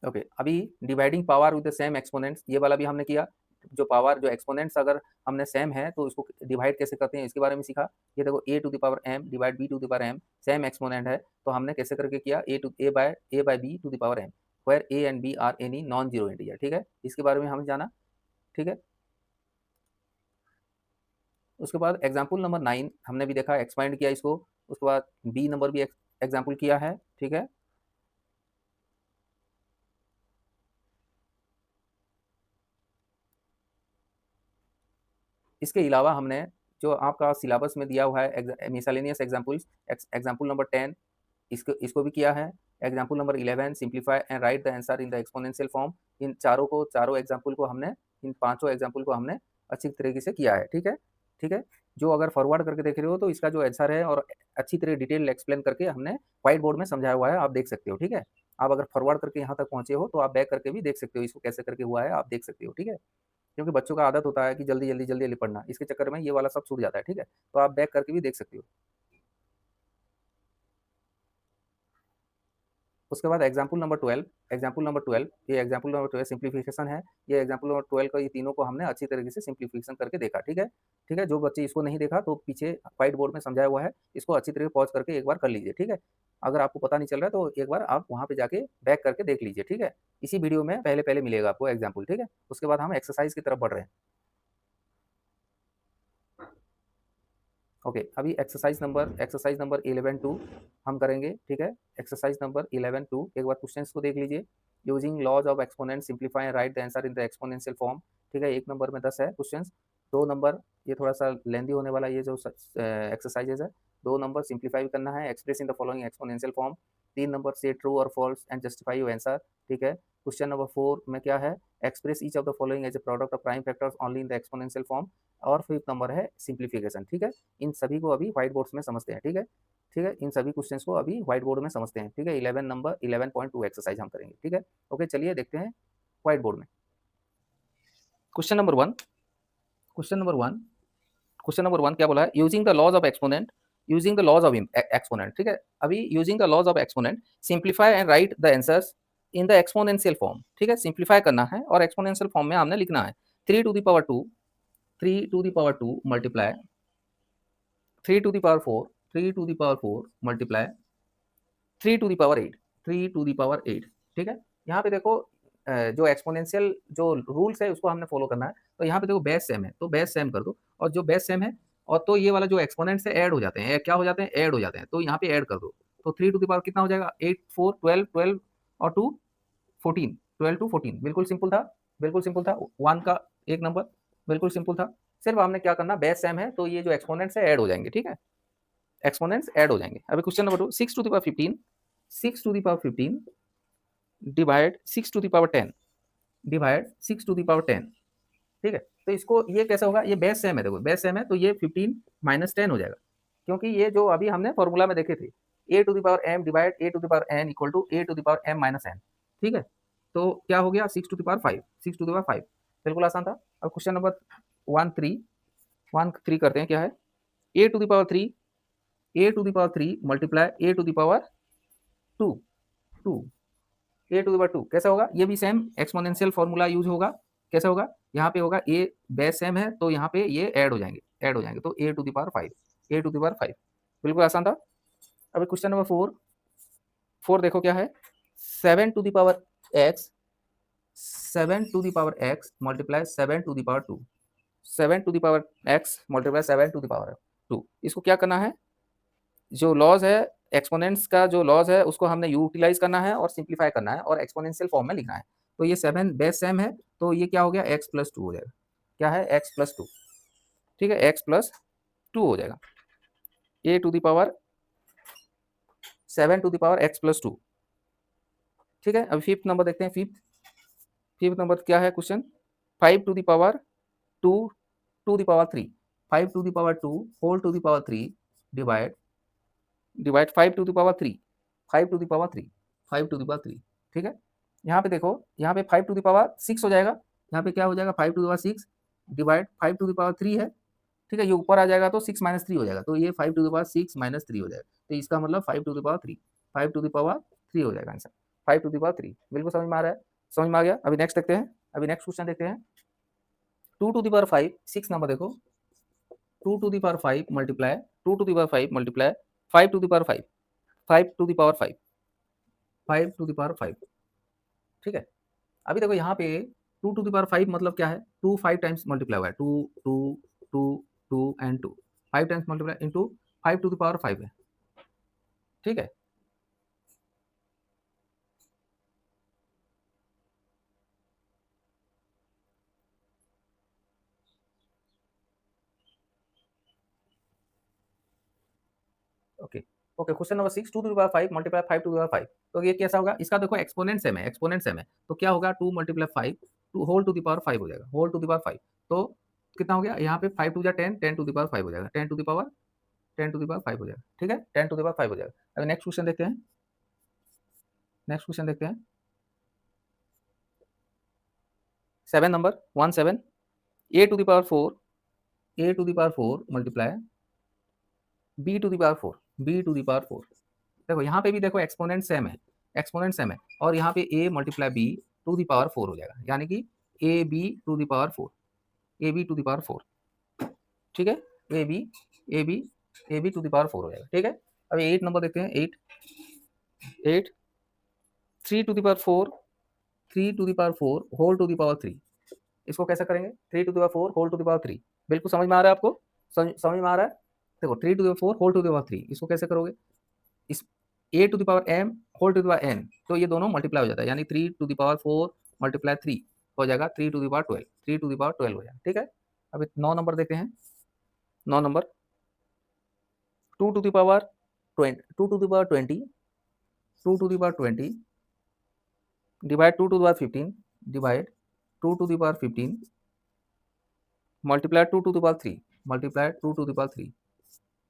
ओके, अभी dividing power with the same exponents, ये वाला भी हमने किया। जो पावर, जो एक्सपोनेंट्स अगर हमने सेम है तो इसको डिवाइड कैसे करते हैं, इसके बारे में सीखा। ये देखो a to the power M divide b to the power m, same exponent है तो हमने कैसे करके किया, a by b to the power m, where a and b are any non zero integer, ठीक है, इसके बारे में हमें जाना, ठीक है। उसके बाद एग्जाम्पल नंबर 9 हमने भी देखा, एक्सपांड किया इसको। उसके बाद बी नंबर भी एग्जाम्पल किया है, ठीक है। इसके अलावा हमने जो आपका सिलेबस में दिया हुआ है मिसलेनियस एग्जाम्पल्स, एग्जाम्पल नंबर 10 इसको इसको भी किया है। Example number 11 simplify and write the answer in the exponential form, इन चारों एग्जाम्पल को हमने, इन पांचों एग्जाम्पल को हमने अच्छी तरीके से किया है, ठीक है, ठीक है। जो अगर फॉरवर्ड करके देख रहे हो तो इसका जो आंसर है और अच्छी तरह डिटेल एक्सप्लेन करके हमने व्हाइट बोर्ड में समझाया हुआ है, आप देख सकते हो, ठीक है। आप अगर फॉरवर्ड करके यहाँ तक पहुंचे हो तो आप बैक करके भी देख सकते हो, इसको कैसे करके हुआ है आप देख सकते हो, ठीक है। क्योंकि बच्चों का आदत होता है कि जल्दी जल्दी जल्दी जल्दी पढ़ना, इसके चक्कर में ये वाला सब छूट जाता है, ठीक है। तो आप बैक करके भी देख सकते हो। उसके बाद एग्जाम्पल नंबर 12, एग्जाम्पल नंबर 12, ये एग्जाम्पल नंबर 12 सिंप्लीफिकेशन है। ये एग्जाम्पल नंबर 12 का ये तीनों को हमने अच्छी तरीके से सिंप्लीफिकेशन करके देखा। ठीक है, ठीक है। जो बच्चे इसको नहीं देखा तो पीछे व्हाइट बोर्ड में समझाया हुआ है, इसको अच्छी तरीके पॉज करके एक बार कर लीजिए। ठीक है, अगर आपको पता नहीं चल रहा है तो एक बार आप वहाँ पे जाके बैक करके देख लीजिए। ठीक है, इसी वीडियो में पहले पहले मिलेगा आपको एग्जाम्पल। ठीक है, उसके बाद हम एक्सरसाइज की तरफ बढ़ रहे हैं। ओके, अभी एक्सरसाइज नंबर 11-2 हम करेंगे। ठीक है, एक्सरसाइज नंबर 11-2 एक बार क्वेश्चंस को देख लीजिए। Using laws of exponent simplify and write the answer in the exponential form. ठीक है, 1 नंबर में 10 है क्वेश्चंस। 2 नंबर ये थोड़ा सा लेंदी होने वाला ये जो एक्सरसाइजेज है। 2 नंबर सिंप्लीफाई भी करना है, express in the following exponential form. 3 नंबर से ट्रू और false and justify your answer. ठीक है, क्वेश्चन नंबर 4 में क्या है, express each of the following as a product of prime factors only in the exponential form. और 5th नंबर है सिंप्लीफिकेशन। ठीक है, इन सभी को अभी व्हाइट बोर्ड में समझते हैं। ठीक है, ठीक है, इन सभी क्वेश्चंस को अभी व्हाइट बोर्ड में समझते हैं। ठीक है, 11 नंबर 11.2 एक्सरसाइज हम करेंगे। ठीक है, ओके, चलिए देखते हैं व्हाइट बोर्ड में। Question number 1, question number 1, question number 1 क्या बोला है, using the laws of exponent, using the laws of exponent. ठीक है, अभी using the laws of exponent simplify and write the answers in the exponential form. ठीक है, simplify करना है और एक्सपोनेंशियल फॉर्म में हमने लिखना है 3 to the power 2, 3 to the power 2 multiply 3 to the power 4, 3 to the power 4 multiply 3 to the power 8, 3 to the power 8। ठीक है, यहाँ पे देखो जो एक्सपोनेंशियल जो रूल्स है उसको हमने फॉलो करना है। तो यहाँ पे देखो बेस सेम है तो बेस सेम कर दो, और जो बेस सेम है और तो ये वाला जो एक्सपोनेंट से ऐड हो जाते हैं, क्या हो जाते हैं, ऐड हो जाते हैं, तो यहाँ पे ऐड कर दो। तो 3 टू द पावर कितना हो जाएगा, 8 4 12 12 और 2 14, 12 टू 14। बिल्कुल सिंपल था, बिल्कुल सिंपल था। 1 का एक नंबर बिल्कुल सिंपल था। सिर्फ हमने क्या करना, बेस सेम है तो ये जो एक्सपोनेंट्स है ऐड हो जाएंगे। ठीक है, एक्सपोनेंट्स ऐड हो जाएंगे। अभी question number 2, 6 to the power 15, 6 to the power 15 divide 6 to the power 10, divide 6 to the power 10। ठीक है, तो इसको ये कैसे होगा, ये बेस सेम है, देखो बेस सेम है तो ये 15 माइनस 10 हो जाएगा, क्योंकि ये जो अभी हमने फॉर्मूला में देखे थे a to the power m divide a to the power n equal to a to the power m minus n। ठीक है, तो क्या हो गया, 6 to the power 5, 6 to the power 5। बिल्कुल आसान था। अब क्वेश्चन नंबर 1 3 करते हैं, क्या है, a to the power 3, a to the power 3 multiply a to the power 2, 2 a to the power 2 कैसा होगा, ये भी सेम एक्सपोनेंशियल फॉर्मूला यूज होगा। कैसा होगा, यहाँ पे होगा a बेस सेम है तो यहाँ पे ये ऐड हो जाएंगे, ऐड हो जाएंगे, तो a to the power 5, a to the power 5। बिल्कुल आसान था। अभी क्वेश्चन नंबर 4 देखो क्या है, 7 to the power x, 7 to the power x multiply 7 to the power 2, 7 to the power x multiply 7 to the power 2। इसको क्या करना है, जो लॉज है एक्सपोनेंट्स का जो लॉज है उसको हमने यूटिलाइज करना है और सिंप्लीफाई करना है और एक्सपोनेंशियल फॉर्म में लिखना है। तो ये 7 बेस सेम है तो ये क्या हो गया, x प्लस 2 हो जाएगा। क्या है, x प्लस 2। ठीक है, x प्लस 2 हो जाएगा, a to the power 7 to the power x plus 2। ठीक है, अब 5th नंबर देखते हैं। 5th नंबर क्या है question, 5 to the power 2 to the power 3, 5 to the power 2 whole to the power 3 divide 5 to the power 3, 5 to the power 3, 5 to the power 3। ठीक है, यहाँ पे देखो, यहाँ पे 5 टू द पावर 6 हो जाएगा, यहाँ पे क्या हो जाएगा, 5 to the power 6 divide 5 to the power 3 है। ठीक है, ये ऊपर आ जाएगा तो 6 माइनस 3 हो जाएगा, तो ये 5 टू द पावर 6 माइनस 3 हो जाएगा, तो इसका मतलब 5 to the power 3, 5 to the power 3 हो जाएगा आंसर, 5 टू द पावर 3। बिल्कुल समझ में आ रहा है, समझ में आ गया। अभी नेक्स्ट देखते हैं, अभी नेक्स्ट क्वेश्चन देखते हैं। 2 टू द पावर 5, 6 नंबर देखो, 2 to the power 5 multiply 2 to the power 5 multiply 5 to the power 5, 5 to the power 5, 5 to the power 5। ठीक है, अभी देखो यहाँ पे 2 टू द पावर 5 मतलब क्या है, 2 5 टाइम्स मल्टीप्लाई हुआ है, 2 2 2 2 and 2, 5 times multiply into 5 to the power 5 है। ठीक है, okay okay. Question number 6, 2 to the power 5 multiply 5 to the power 5, तो ये कैसा होगा, इसका देखो एक्सपोनेंट सेम है, एक्सपोनेंट सेम है, तो क्या होगा, 2 multiply 5 to whole to the power 5 हो जाएगा, होल टू द पावर 5। तो कितना हो गया, यहाँ पे 5 टू जा 10, 10 टू द पावर 5 हो जाएगा, 10 to the power 10 to the power 5 हो जाएगा। ठीक है, 10 टू द पावर 5 हो जाएगा। अभी नेक्स्ट क्वेश्चन देखते हैं, नेक्स्ट क्वेश्चन देखते हैं। 7 number 1 7, a to the power 4, a to the power 4 multiply b to the power 4, b to the power 4। देखो यहाँ पे भी देखो एक्सपोनेंट सेम है, एक्सपोनेंट सेम है, और यहाँ पे a multiply b to the power 4 हो जाएगा, यानी कि a B to the power 4, a B to the power 4, ठीक है, ए b a b a B to the power 4 हो जाएगा, ठीक है। अभी 8 नंबर देखते हैं, 8 8 3 to the power 4, 3 to the power 4 whole to the power 3, इसको कैसे करेंगे, 3 to the power 4 whole to the power 3, बिल्कुल समझ में आ रहा है आपको, समझ में आ रहा है। देखो 3 to the power 4 whole to the power 3, इसको कैसे करोगे, इस a to the power m whole to the power n, तो ये दोनों मल्टीप्लाई हो जाता है, यानी 3 टू द पावर 4 मल्टीप्लाई 3 हो जाएगा 3 to the power 12, 3 to the power 12 हो जाएगा, ठीक है। अभी 9 नंबर देखते हैं, 9 number 2 to the power 20, 2 to the power 20, 2 to the power 20 divide 2 to the power 15 divide 2 to the power 15 multiply 2 to the power 3 multiply 2 to the power 3,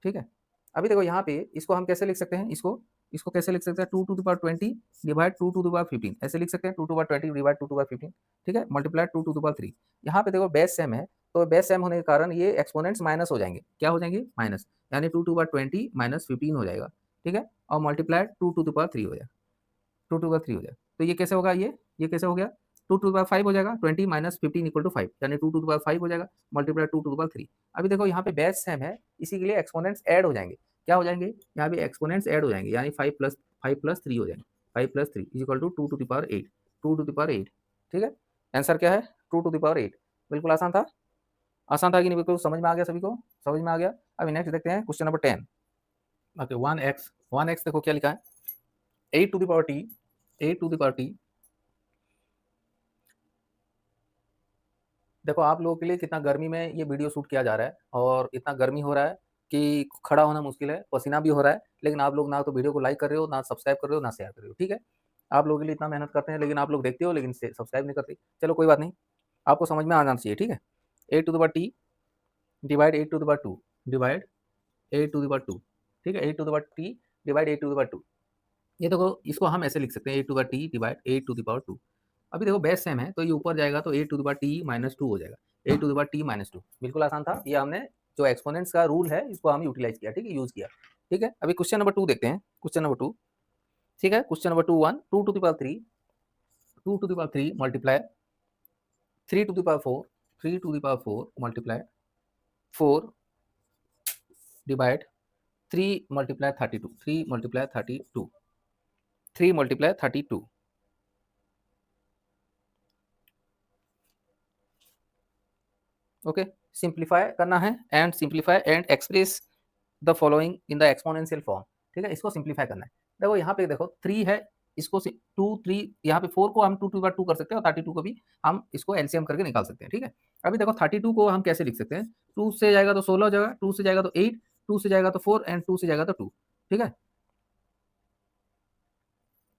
ठीक है। अभी देखो यहाँ पे इसको हम कैसे लिख सकते हैं, इसको कैसे लिख सकते हैं, 2 to the power 20 divide 2 to the power 15, ऐसे लिख सकते हैं, 2 to the power 20 divide 2 to the power 15, ठीक है, मल्टीप्लाई 2 टू द पावर 3। यहाँ पे देखो बेस सेम है, तो बेस सेम होने के कारण ये एक्सपोनेंट्स माइनस हो जाएंगे, क्या हो जाएंगे, माइनस, यानी 2 टू द पावर 20 माइनस 15 हो जाएगा, ठीक है, और मल्टीप्लाई 2 टू द पावर 3 हो जाएगा, 2 टू द पावर 3 हो जाएगा, तो ये कैसे होगा, ये कैसे हो गया, 2 टू द पावर 5 हो जाएगा, 20 माइनस 15 इक्वल टू 5, यानी 2 टू द पावर 5 हो जाएगा, मल्टीप्लाई 2 टू द पावर 3। अभी देखो यहाँ पे बेस सेम है, इसी के लिए एक्सपोनेंट्स ऐड हो जाएंगे, क्या हो जाएंगे, यहाँ पे एक्सपोनेंट्स ऐड हो जाएंगे, यानी 5 प्लस 3 हो जाएंगे, 5 plus 3 is equal to 2 to the power 8, 2 to the power 8, ठीक है। आंसर क्या है, 2 टू द पावर 8, बिल्कुल आसान था, आसान था कि नहीं, बिल्कुल समझ में आ गया, सभी को समझ में आ गया। अभी नेक्स्ट देखते हैं क्वेश्चन नंबर 10। ओके 1x देखो क्या लिखा है, 8 to the power t, 8 to the power t। देखो आप लोगों के लिए कितना गर्मी में ये वीडियो शूट किया जा रहा है, और इतना गर्मी हो रहा है कि खड़ा होना मुश्किल है, पसीना भी हो रहा है, लेकिन आप लोग ना तो वीडियो को लाइक कर रहे हो, ना सब्सक्राइब कर रहे हो, ना शेयर कर रहे हो, ठीक है। आप लोगों के लिए इतना मेहनत करते हैं, लेकिन आप लोग देखते हो लेकिन सब्सक्राइब नहीं करते, चलो कोई बात नहीं, आपको समझ में आ जाना चाहिए, ठीक है। 8 to the power t divide 8 to the power 2 divide 8 to the power 2, ठीक है, 8 to the power t divide 8 to the power 2, ये देखो इसको हम ऐसे लिख सकते हैं, 8 to the power t divide 8 to the power 2। अभी देखो बेस सेम है, तो ये ऊपर जाएगा तो 8 to the power t minus 2 हो जाएगा, 8 to the power t minus 2, बिल्कुल आसान था, ये हमने जो एक्सपोनेंट्स का रूल है इसको हम यूटिलाइज किया, ठीक है, यूज किया, ठीक है। अभी क्वेश्चन नंबर 2 देखते हैं, क्वेश्चन नंबर 2, ठीक है, question number 2 1 2 to the power 3, 2 to the power 3 multiply 3 to the power 4, 3 to the power 4 multiply 4 divide 3 multiply 32, 3 multiply 32, 3 multiply 32, okay. Simplify करना है and simplify and express the following in the exponential form, ठीक है, इसको simplify करना है। देखो यहाँ पे देखो 3 है, इसको 2 3, यहाँ पे 4 को हम 2 टू द 2 कर सकते हैं, और 32 को भी हम इसको एलसीएम करके निकाल सकते हैं, ठीक है। अभी देखो 32 को हम कैसे लिख सकते हैं, 2 से जाएगा तो 16 हो जाएगा, 2 से जाएगा तो 8, 2 से जाएगा तो 4 एंड 2 से जाएगा तो 2, ठीक है।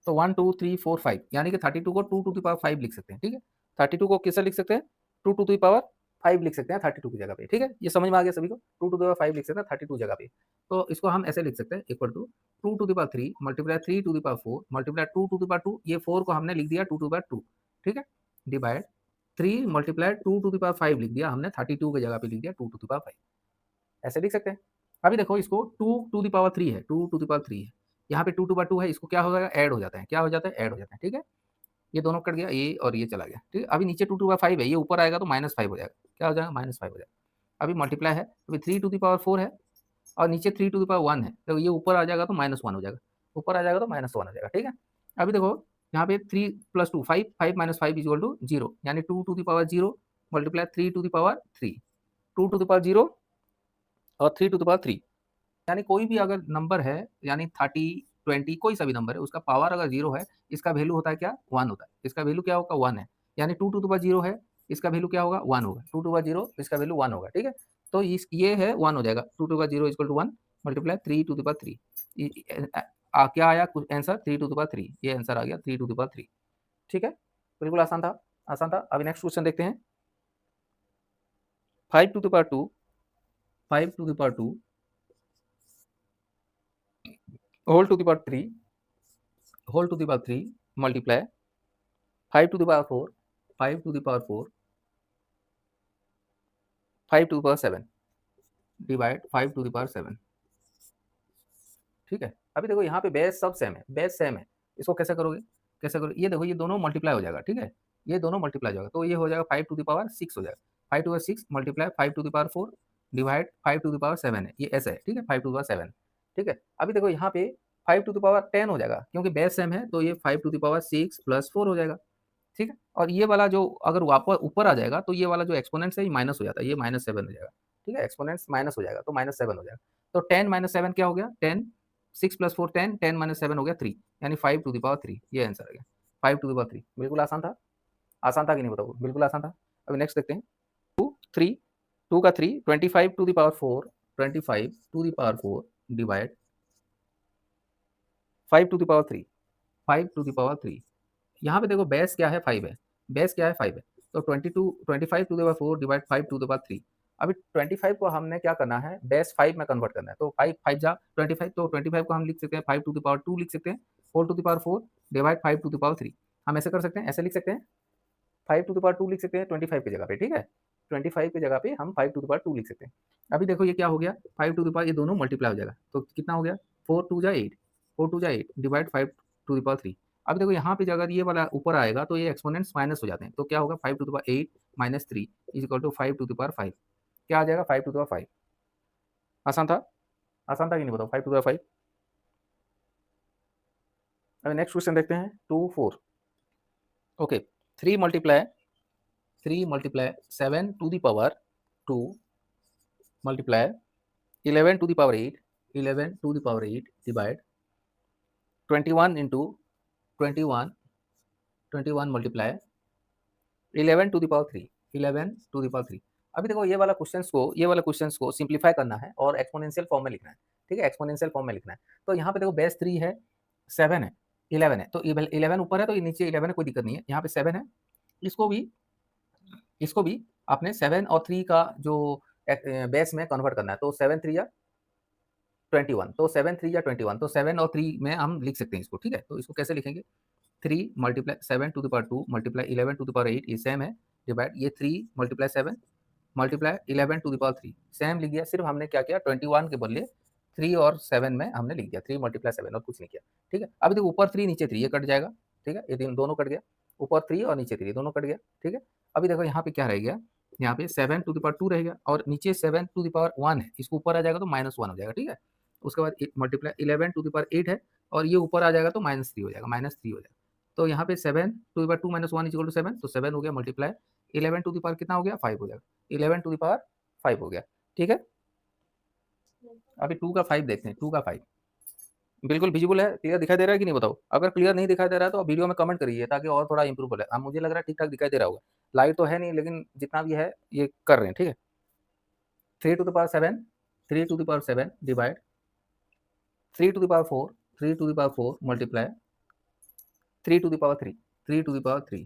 तो 1 2 3 4 5, यानी कि 32 को 2 टू द पावर 5 लिख सकते हैं, ठीक है। 32 को कैसे लिख सकते हैं, 2 टू द पावर 5 लिख सकते हैं 32 की जगह पे, ठीक है, ये समझ में आ गया सभी को, 2 टू द पावर 5 लिख सकते हैं 32 जगह पे। तो इसको हम ऐसे लिख सकते हैं, equal to 2 to the power 3 multiply 3 to the power 4 multiply 2 to the power 2, ये 4 को हमने लिख दिया 2 टू द पावर 2, ठीक है, divide 3 multiply 2 to the power 5 लिख दिया हमने, 32 की जगह पे लिख दिया 2 टू द पावर 5, ऐसे लिख सकते हैं। अभी देखो इसको 2 टू द पावर 3 है, 2 टू द पावर 3 है, यहाँ पे 2 टू पावर 2 है, इसको क्या हो जाएगा, ऐड हो जाता है, क्या हो जाता है, ऐड हो जाता है, ठीक है, ये दोनों कट गया, ये और ये चला गया, ठीक है। अभी नीचे 2 टू पावर 5 है, ये ऊपर आएगा तो -5 हो जाएगा, क्या हो जाएगा, -5 हो जाएगा। अभी मल्टीप्लाई है, अभी 3 टू द पावर 4 है, और नीचे 3 टू द पावर 1 है, तो ये ऊपर आ जाएगा तो -1 हो जाएगा, ऊपर आ जाएगा तो -1 हो जाएगा, ठीक है। अभी देखो यहाँ पे 3 प्लस 2 5, 5 माइनस 5 इक्वल टू 0, यानी 2 to the power 0 multiply 3 to the power 3, 2 to the power 0 और 3 टू द पावर 3, यानी कोई भी अगर नंबर है, यानी 30 20 कोई सा भी नंबर है, उसका पावर अगर 0 है, इसका वैल्यू होता है क्या, 1 होता है, इसका वैल्यू क्या होगा, 1 है, यानी 2 टू द पावर 0 है, इसका वैल्यू क्या होगा, 1 होगा, 2 टू पावर 0 इसका वैल्यू 1 होगा, ठीक है। तो ये है 1 हो जाएगा, 2 to power 0 equal to 1 multiply 3 to the power 3, क्या आया कुछ आंसर, 3 टू द पावर 3, ये आंसर आ गया 3 टू द पावर 3, ठीक है, बिल्कुल आसान था, आसान था। अभी नेक्स्ट क्वेश्चन देखते हैं, 5 to the power 2, 5 to the power 2 whole to the power 3, whole to the power 3 multiply 5 to the power 4, 5 to the power 4, 5 to the power 7 divide 5 to the power 7, ठीक है। अभी देखो यहाँ पे बेस सब same है, बेस सेम है, इसको कैसे करोगे, कैसे करोगे, ये देखो ये दोनों मल्टीप्लाई हो जाएगा, ठीक है, ये दोनों मल्टीप्लाई हो जाएगा, तो ये हो जाएगा 5 टू द पावर 6 हो जाएगा, 5 to the power 6 multiply 5 to the power 4 divide 5 to the power 7 है, ये ऐसा है, ठीक है, 5 टू द पावर 7, ठीक है। अभी देखो यहाँ पे 5 टू द पावर 10 हो जाएगा, क्योंकि बेस सेम है, तो ये 5 टू द पावर 6 प्लस 4 हो जाएगा, ठीक है। और ये वाला जो अगर वापस ऊपर आ जाएगा तो ये वाला जो एक्सपोनेंट्स है ये माइनस हो जाता है, ये -7 हो जाएगा, ठीक है, एक्सपोनेंट्स माइनस हो जाएगा तो -7 हो जाएगा। तो 10 माइनस 7 क्या हो गया, 10, 6 प्लस 4 10, 10 माइनस 7 हो गया 3, यानी 5 टू द पावर 3, ये आंसर आ गया, 5 टू द पावर 3। बिल्कुल आसान था कि नहीं बताओ, बिल्कुल आसान था। अभी नेक्स्ट देखते हैं, 3 2 का 3 25 to the power 4, 25 to the power 4 divide 5 to the power 3, 5 to the power 3। यहाँ पे देखो बेस क्या है, 5 है, बेस क्या है, 5 है, तो 25 to the power 4 divide 5 to the power 3। अभी 25 को हमने क्या करना है, बेस 5 में कन्वर्ट करना है, तो 5 5 जा 25, तो 25 को हम लिख सकते हैं 5 टू द पावर 2 लिख सकते हैं, 4 to the power 4 divide 5 to the power 3। हम ऐसे कर सकते हैं, ऐसे लिख सकते हैं, 5 टू द पावर 2 लिख सकते हैं 25 की जगह पे, ठीक है, 25 की जगह पे हम 5 टू द पावर 2 लिख सकते हैं। अभी देखो ये क्या हो गया, 5 टू द पावर, ये दोनों मल्टीप्लाई हो जाएगा, तो कितना हो गया, 4 टू जा 8, 4 टू जा 8 डिवाइड 5 टू द पावर 3। अब देखो यहाँ पे अगर ये वाला ऊपर आएगा तो ये एक्सपोनेंट्स माइनस हो जाते हैं, तो क्या होगा, 5 to the power 8 minus 3 is equal to 5 to the power 5, क्या आ जाएगा, 5 टू द पावर 5। आसान था, आसान था कि नहीं बताओ, 5 टू द पावर 5। अभी नेक्स्ट क्वेश्चन देखते हैं, 2 4। Okay, 3 multiply 7 to the power 2 multiply 11 to the power 8, 11 to the power 8 divide 21 into 21, 21 multiply 11 to the power 3, 11 to the power 3। अभी देखो ये वाला क्वेश्चंस को सिंप्लीफाई करना है और एक्सपोनेंशियल फॉर्म में लिखना है, ठीक है, एक्सपोनेंशियल फॉर्म में लिखना है। तो यहाँ पे देखो बेस 3 है, 7 है, 11 है, तो 11 ऊपर है तो ये नीचे 11 है, कोई दिक्कत नहीं है, यहाँ पे 7 है, इसको भी आपने 7 और 3 का जो बेस में कन्वर्ट करना है, तो 7 3 या 21, तो 7 3 या 21, तो 7 और 3 में हम लिख सकते हैं इसको, ठीक है। तो इसको कैसे लिखेंगे, 3 multiply 7 to the power 2 multiply 11 to the power 8, ये सेम है, डिवाइड ये 3 multiply 7 multiply 11 to the power 3, same लिख दिया, सिर्फ हमने क्या किया, 21 के बदले 3 और 7 में हमने लिख दिया, 3 मल्टीप्लाई 7 और कुछ नहीं किया, ठीक है। अभी देखो ऊपर 3 नीचे 3, ये कट जाएगा, ठीक है, ये दोनों कट गया, ऊपर 3 और नीचे 3 दोनों कट गया, ठीक है। अभी देखो यहाँ पे क्या रह गया, यहाँ पे 7 टू द पावर 2 रहेगा और नीचे 7 टू द पावर 1 है, इसको ऊपर आ जाएगा तो -1 हो जाएगा, ठीक है। उसके बाद मल्टीप्लाई 11 टू द पावर 8 है और ये ऊपर आ जाएगा तो -3 हो जाएगा, -3 हो जाएगा। तो यहाँ पे 7 to the power 2 minus 1 is equal to 7, तो 7 हो गया, मल्टीप्लाई 11 टू द पावर कितना हो गया, 5 हो जाएगा, 11 टू द पावर 5 हो गया, ठीक है। अभी 2 का 5 देखते हैं, 2 का 5 बिल्कुल विजिबल है, क्लियर दिखाई दे रहा है कि नहीं बताओ। अगर क्लियर नहीं दिखाई दे रहा है तो वीडियो में कमेंट करिए ताकि और थोड़ा इंप्रूव हो जाए। अब मुझे लग रहा है ठीक ठाक दिखाई दे रहा होगा, लाइव तो है नहीं लेकिन जितना भी है ये कर रहे हैं, ठीक है। 3 to the power 7, 3 to the power 7 divide 3 to the power 4, 3 to the power 4 multiply 3 to the power 3, 3 to the power 3,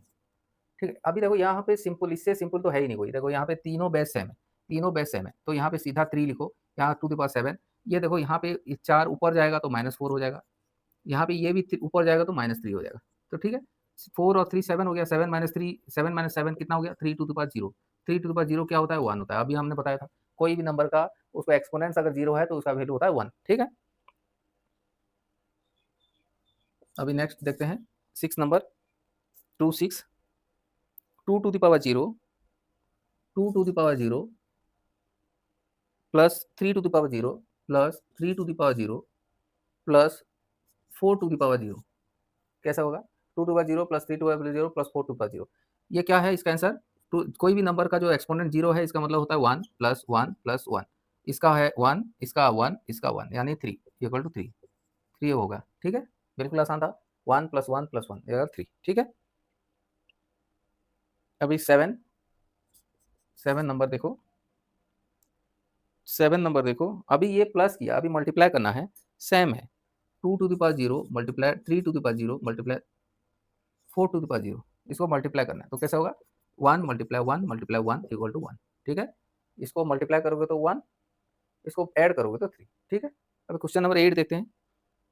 ठीक है। अभी देखो यहाँ पे सिंपल, इससे सिंपल तो है ही नहीं कोई, देखो यहाँ पे तीनों बेस सेम है, तीनों बेस सेम है, तो यहाँ पे सीधा 3 लिखो, यहाँ टू द पावर 7, ये देखो यहाँ पे 4 ऊपर जाएगा तो -4 हो जाएगा, यहाँ पे ये भी ऊपर जाएगा तो -3 हो जाएगा, तो ठीक है। 4 और 3 7 हो गया, 7 माइनस 3, 7 माइनस 7 कितना हो गया, 3 to the power 0, 3 to the power 0 क्या होता है, 1 होता है। अभी हमने बताया था कोई भी नंबर का उसका एक्सपोनेंट्स अगर 0 है तो उसका वैल्यू होता है 1, ठीक है। अभी नेक्स्ट देखते हैं 6 number, 2 6, 2 to the power 0, 2 to the power 0 plus 3 to the power 0 plus 3 to the power 0 plus 4 to the power 0, कैसा होगा, 2 to power 0 plus 3 to power 0 plus 4 to power 0, ये क्या है इसका आंसर। तो कोई भी नंबर का जो एक्सपोनेंट 0 है इसका मतलब होता है 1 प्लस 1 प्लस 1, इसका है 1, इसका 1, इसका 1, यानी 3 इक्वल टू 3, 3 होगा, ठीक है। बिल्कुल आसान था, 1 प्लस 1 प्लस 1 इक्वल 3, ठीक है। अभी 7 नंबर देखो, 7 नंबर देखो, अभी ये प्लस किया, अभी मल्टीप्लाई करना है, सेम है, 2 to the power 0 multiply 3 to the power 0 multiply 4 to the power 0, इसको मल्टीप्लाई करना है, तो कैसा होगा, 1 मल्टीप्लाई 1 मल्टीप्लाई 1 इक्वल टू 1, ठीक है। इसको मल्टीप्लाई करोगे तो 1, इसको ऐड करोगे तो 3, ठीक है। अभी क्वेश्चन नंबर 8 देखते हैं,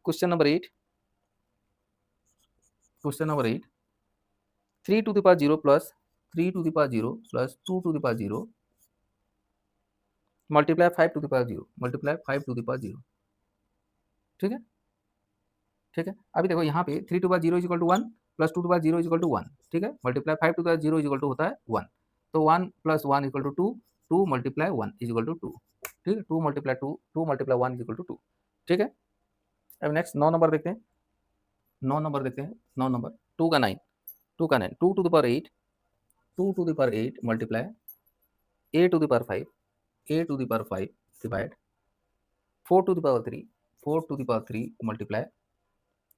question number 8, question number 8, 3 to the power 0 plus 3 to the power 0 plus 2 to the power 0 multiply 5 to the power 0 multiply 5 to the power 0, ठीक है। ठीक है। अभी देखो यहाँ पे 3 to power 0 is equal to 1 plus 2 to power 0 is equal to 1, ठीक है। Multiply 5 to power 0 is equal to होता है 1, तो 1 plus 1 equal to 2, 2 multiply 1 is equal to 2, ठीक है। 2 multiply 2, 2 multiply 1 is equal to 2, ठीक है। अब नेक्स्ट 9 नंबर देखते हैं। 9 नंबर देखते हैं। 9 नंबर 2 का 9, 2 का 9, 2 to the power 8, 2 to the power 8 multiply a to the power 5, a to the power 5 divide 4 to the power 3, 4 to the power 3 multiply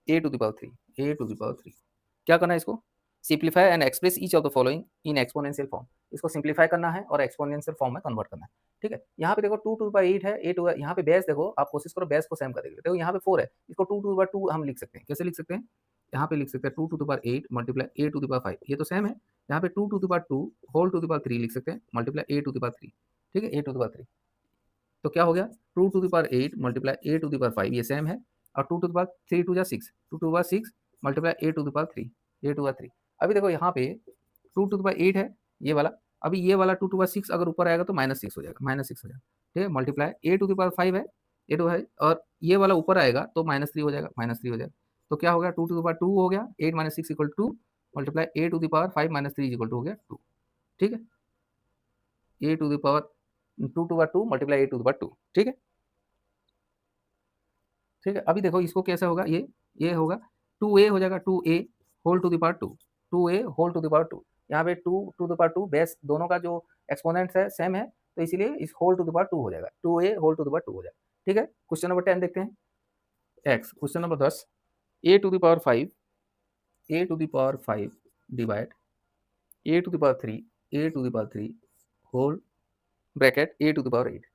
a to the power 3, a to the power 3। क्या करना है इसको? Simplify and express each of the following in exponential form. इसको simplify करना है और exponential form में convert करना है, ठीक है। यहाँ पे देखो 2 टू द पावर 8 है, a टू, यहाँ पे बेस देखो, आप कोशिश करो बेस को सेम करेंगे। देखो यहाँ पे 4 है, इसको 2 टू द पावर 2 हम लिख सकते हैं। कैसे लिख सकते हैं? यहाँ पे लिख सकते हैं 2 to the power 8 multiply a to the power 5, ये तो सेम है। यहाँ पे 2 to the power 2 whole to the power 3 लिख सकते हैं multiply a to the power 3, ठीक है, a टू द पावर 3। तो क्या हो गया? 2 to the power 8 multiply a to the power 5, ये सेम है। और 2 टू द पावर 3 टू जा 6, 2 to the power 6 multiply a to the power 3, a to the power 3। अभी देखो यहाँ पे 2 टू द पावर 8 है ये वाला, अभी ये वाला 2 टू द पावर 6 अगर ऊपर आएगा तो -6 हो जाएगा, -6 हो जाएगा, ठीक है। Multiply a to the power 5 है, a टू है, और ये वाला ऊपर आएगा तो -3 हो जाएगा, -3 हो जाएगा। तो क्या हो गया? 2 टू द पावर 2 हो गया, 8 - 6 = 2 multiply a to the power 5 - 3 = हो गया 2, ठीक है। a to the power 2 to the power 2 multiply a to the power 2, ठीक है। ठीक है, अभी देखो इसको कैसे होगा, ये होगा 2a हो जाएगा, 2a whole to the power 2, 2a whole to the power 2। यहाँ पे 2 टू द पावर 2 बेस दोनों का जो एक्सपोनेंट्स है सेम है, तो इसीलिए इस होल टू द पावर 2 हो जाएगा, 2a whole to the power 2 हो जाएगा, ठीक है। क्वेश्चन नंबर 10 देखते हैं। X question number 10, a to the power 5, a to the power 5 divide a to the power 3, a to the power 3 whole bracket a to the power 8,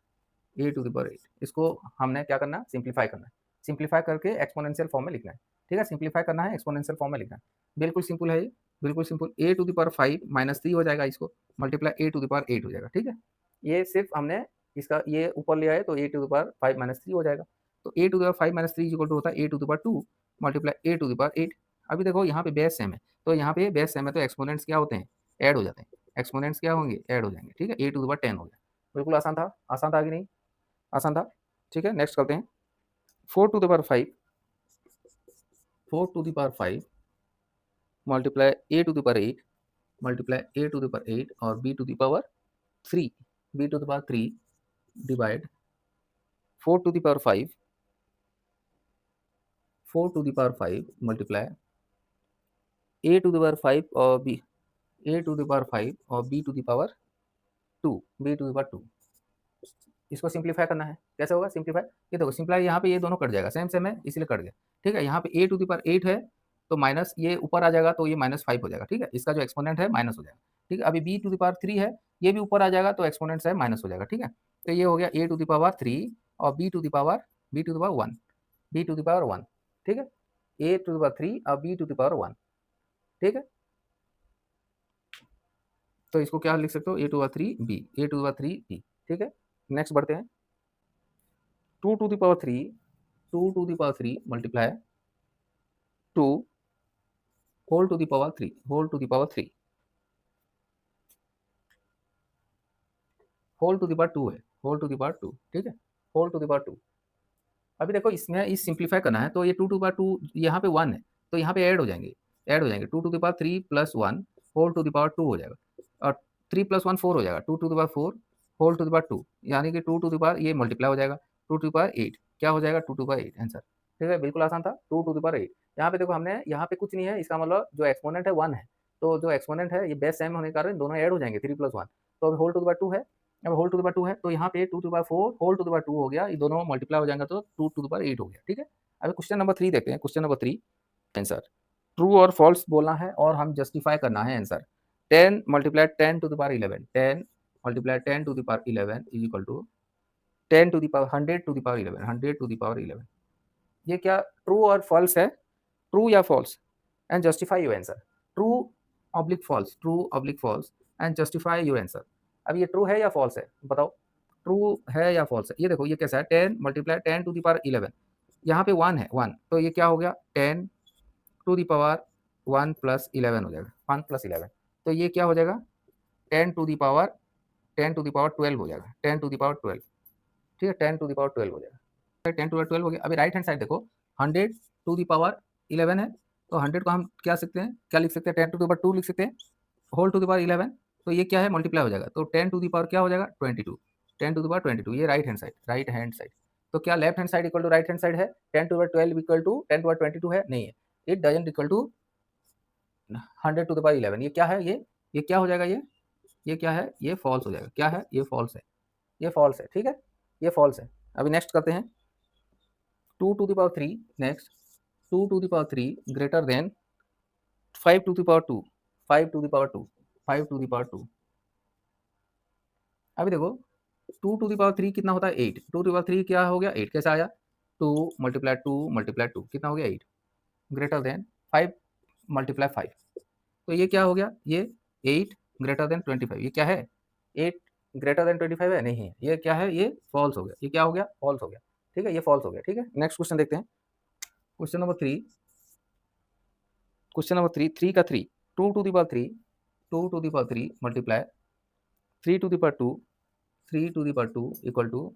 a to the power 8। इसको हमने क्या करना? Simplify करना है। Simplify करके exponential form में लिखना है, ठीक है। सिंप्लीफाई करना है, एक्सपोनेंशियल फॉर्म में लिखना है। बिल्कुल सिंपल है ये, बिल्कुल simple. a to the power 5 -3 हो जाएगा, इसको multiply a to the power 8 हो जाएगा, ठीक है। ये सिर्फ हमने इसका ये ऊपर लिया है, तो a टू द पावर 5 -3 हो जाएगा। तो a to the power 5 -3 equal to होता है a to the power 2 multiply a to the power 8। अभी देखो यहाँ पे बेस सेम है, तो यहाँ पे बेस सेम है तो एक्सपोनेंट्स क्या होते हैं? ऐड हो जाते हैं। एक्सपोनेंट्स क्या होंगे? ऐड हो जाएंगे, ठीक है। a टू द पावर 10 हो गया। बिल्कुल आसान था, आसान था कि नहीं? आसान था, ठीक है। नेक्स्ट करते हैं। 4 to the power 5, 4 to the power 5 multiply a to the power 8 multiply a to the power 8 और b to the power 3, b to the power 3 divide 4 to the power 5, 4 to the power 5 multiply a to the power 5 और b, a to the power 5 और b to the power 2, b to the power 2। इसको simplify करना है। कैसे होगा simplify? ये देखो simply, यहाँ पे ये दोनों कट जाएगा, सेम सेम है इसलिए कट गया, ठीक है। यहाँ पे a टू द पावर 8 है, तो माइनस ये ऊपर आ जाएगा तो ये -5 हो जाएगा, ठीक है। इसका जो एक्सपोनेंट है माइनस हो जाएगा, ठीक है। अभी b टू द पावर 3 है, ये भी ऊपर आ जाएगा तो एक्सपोनेंट है माइनस हो जाएगा, ठीक है। तो ये हो गया a टू द पावर 3 और b to the power 1, b to the power 1, ठीक है। a टू द पावर 3 और b टू द पावर 1, ठीक है। तो इसको क्या लिख सकते हो? a to the power 3 b, a to the power 3 b, ठीक है। नेक्स्ट बढ़ते हैं। 2 to the power 3, 2 to the power 3 multiply 2 whole to the power 3, whole to the power 3, whole to the power 2 है, होल टू द पावर 2, ठीक है, whole to the power 2। अभी देखो इसमें इस सिंप्लीफाई करना है, तो ये 2 टू द पावर 2 यहाँ पे 1 है, तो यहाँ पे ऐड हो जाएंगे, ऐड हो जाएंगे। 2 to the power 3 plus 1 whole to the power 2 हो जाएगा, और 3 प्लस 1 4 हो जाएगा, 2 to the power 4 whole to the power 2, यानी कि 2 टू द पावर ये मल्टीप्लाई हो जाएगा 2 टू द पावर 8, क्या हो जाएगा? 2 टू द पावर 8 आंसर, ठीक है। बिल्कुल आसान था, 2 टू द पावर 8। यहाँ पे देखो हमने यहाँ पे कुछ नहीं है, इसका मतलब जो एक्सपोनेंट है 1 है, तो जो एक्सपोनेंट है ये बेस सेम होने के कारण दोनों ऐड हो जाएंगे, 3 प्लस 1, तो अभी होल टू द पावर 2 है। अब होल टू द पावर 2 है, तो यहाँ पे 2 to the power 4 whole to the power 2 हो गया, ये दोनों मल्टीप्लाई हो जाएंगे तो 2 टू द पावर 8 हो गया, ठीक है। अभी क्वेश्चन नंबर 3 देखते हैं। क्वेश्चन नंबर 3 आंसर ट्रू और फॉल्स बोलना है और हम जस्टिफाई करना है answer. 10 multiply 10 to the power 11, 10 multiply 10 to the power 11 is equal to 10 to the power 100 to the power 11, 100 to the power 11। ये क्या ट्रू और फॉल्स है? ट्रू या false? And justify your answer. True oblique false, true oblique false and justify your answer. अब ये true है या false है, बताओ ट्रू है या फॉल्स है। ये देखो ये कैसा है, 10 मल्टीप्लाई 10 टू द पावर 11, यहाँ पे 1 है 1, तो ये क्या हो गया 10 टू द पावर 1 प्लस 11 हो जाएगा, 1 प्लस 11, तो ये क्या हो जाएगा 10 टू द पावर 12 हो जाएगा, 10 टू द पावर 12, ठीक है, 10 टू द पावर 12 हो जाएगा, 10 टू द पावर 12 हो गया। अभी राइट हैंड साइड देखो 100 टू दी पावर 11 है, तो 100 को हम क्या लिख सकते हैं 10 टू दी पावर 2 लिख सकते हैं, होल टू दी पावर 11, तो ये क्या है मल्टीप्लाई हो जाएगा, तो 10 टू दी पावर क्या हो जाएगा 22, 10 टू दी पावर 22, ये राइट हैंड साइड। तो क्या left hand side equal to right hand side है, 10 to the power 12 equal to 10 to the power 22 है, नहीं है, it doesn't equal to 100 to the power 11, ये क्या है, ये क्या हो जाएगा, ये क्या है, ये फॉल्स हो जाएगा, क्या है, ये फॉल्स है, ये फॉल्स है, ठीक है, ये फॉल्स है। अभी नेक्स्ट करते हैं 2 to the power 3, next 2 to the power 3 greater than 5 to the power 2, 5 to the power 2, 5 to the power 2। अभी देखो 2 टू द पावर 3 कितना होता है 8, 2 टू द पावर 3 क्या हो गया 8, कैसा आया 2 मल्टीप्लाई 2 मल्टीप्लाई 2 कितना हो गया 8, ग्रेटर देन 5 मल्टीप्लाई 5, तो ये क्या हो गया, ये 8 ग्रेटर देन 25, ये क्या है 8 ग्रेटर देन 25 है, नहीं है, ये क्या है, ये फॉल्स हो गया, ये क्या हो गया फॉल्स हो गया, ठीक है, ये फॉल्स हो गया, ठीक है। नेक्स्ट क्वेश्चन देखते हैं, क्वेश्चन नंबर 3, क्वेश्चन नंबर 3, 3 का 3, 2 to the power 3, 2 to the power 3 multiply 3 to the power 2, 3 to the power 2 equal to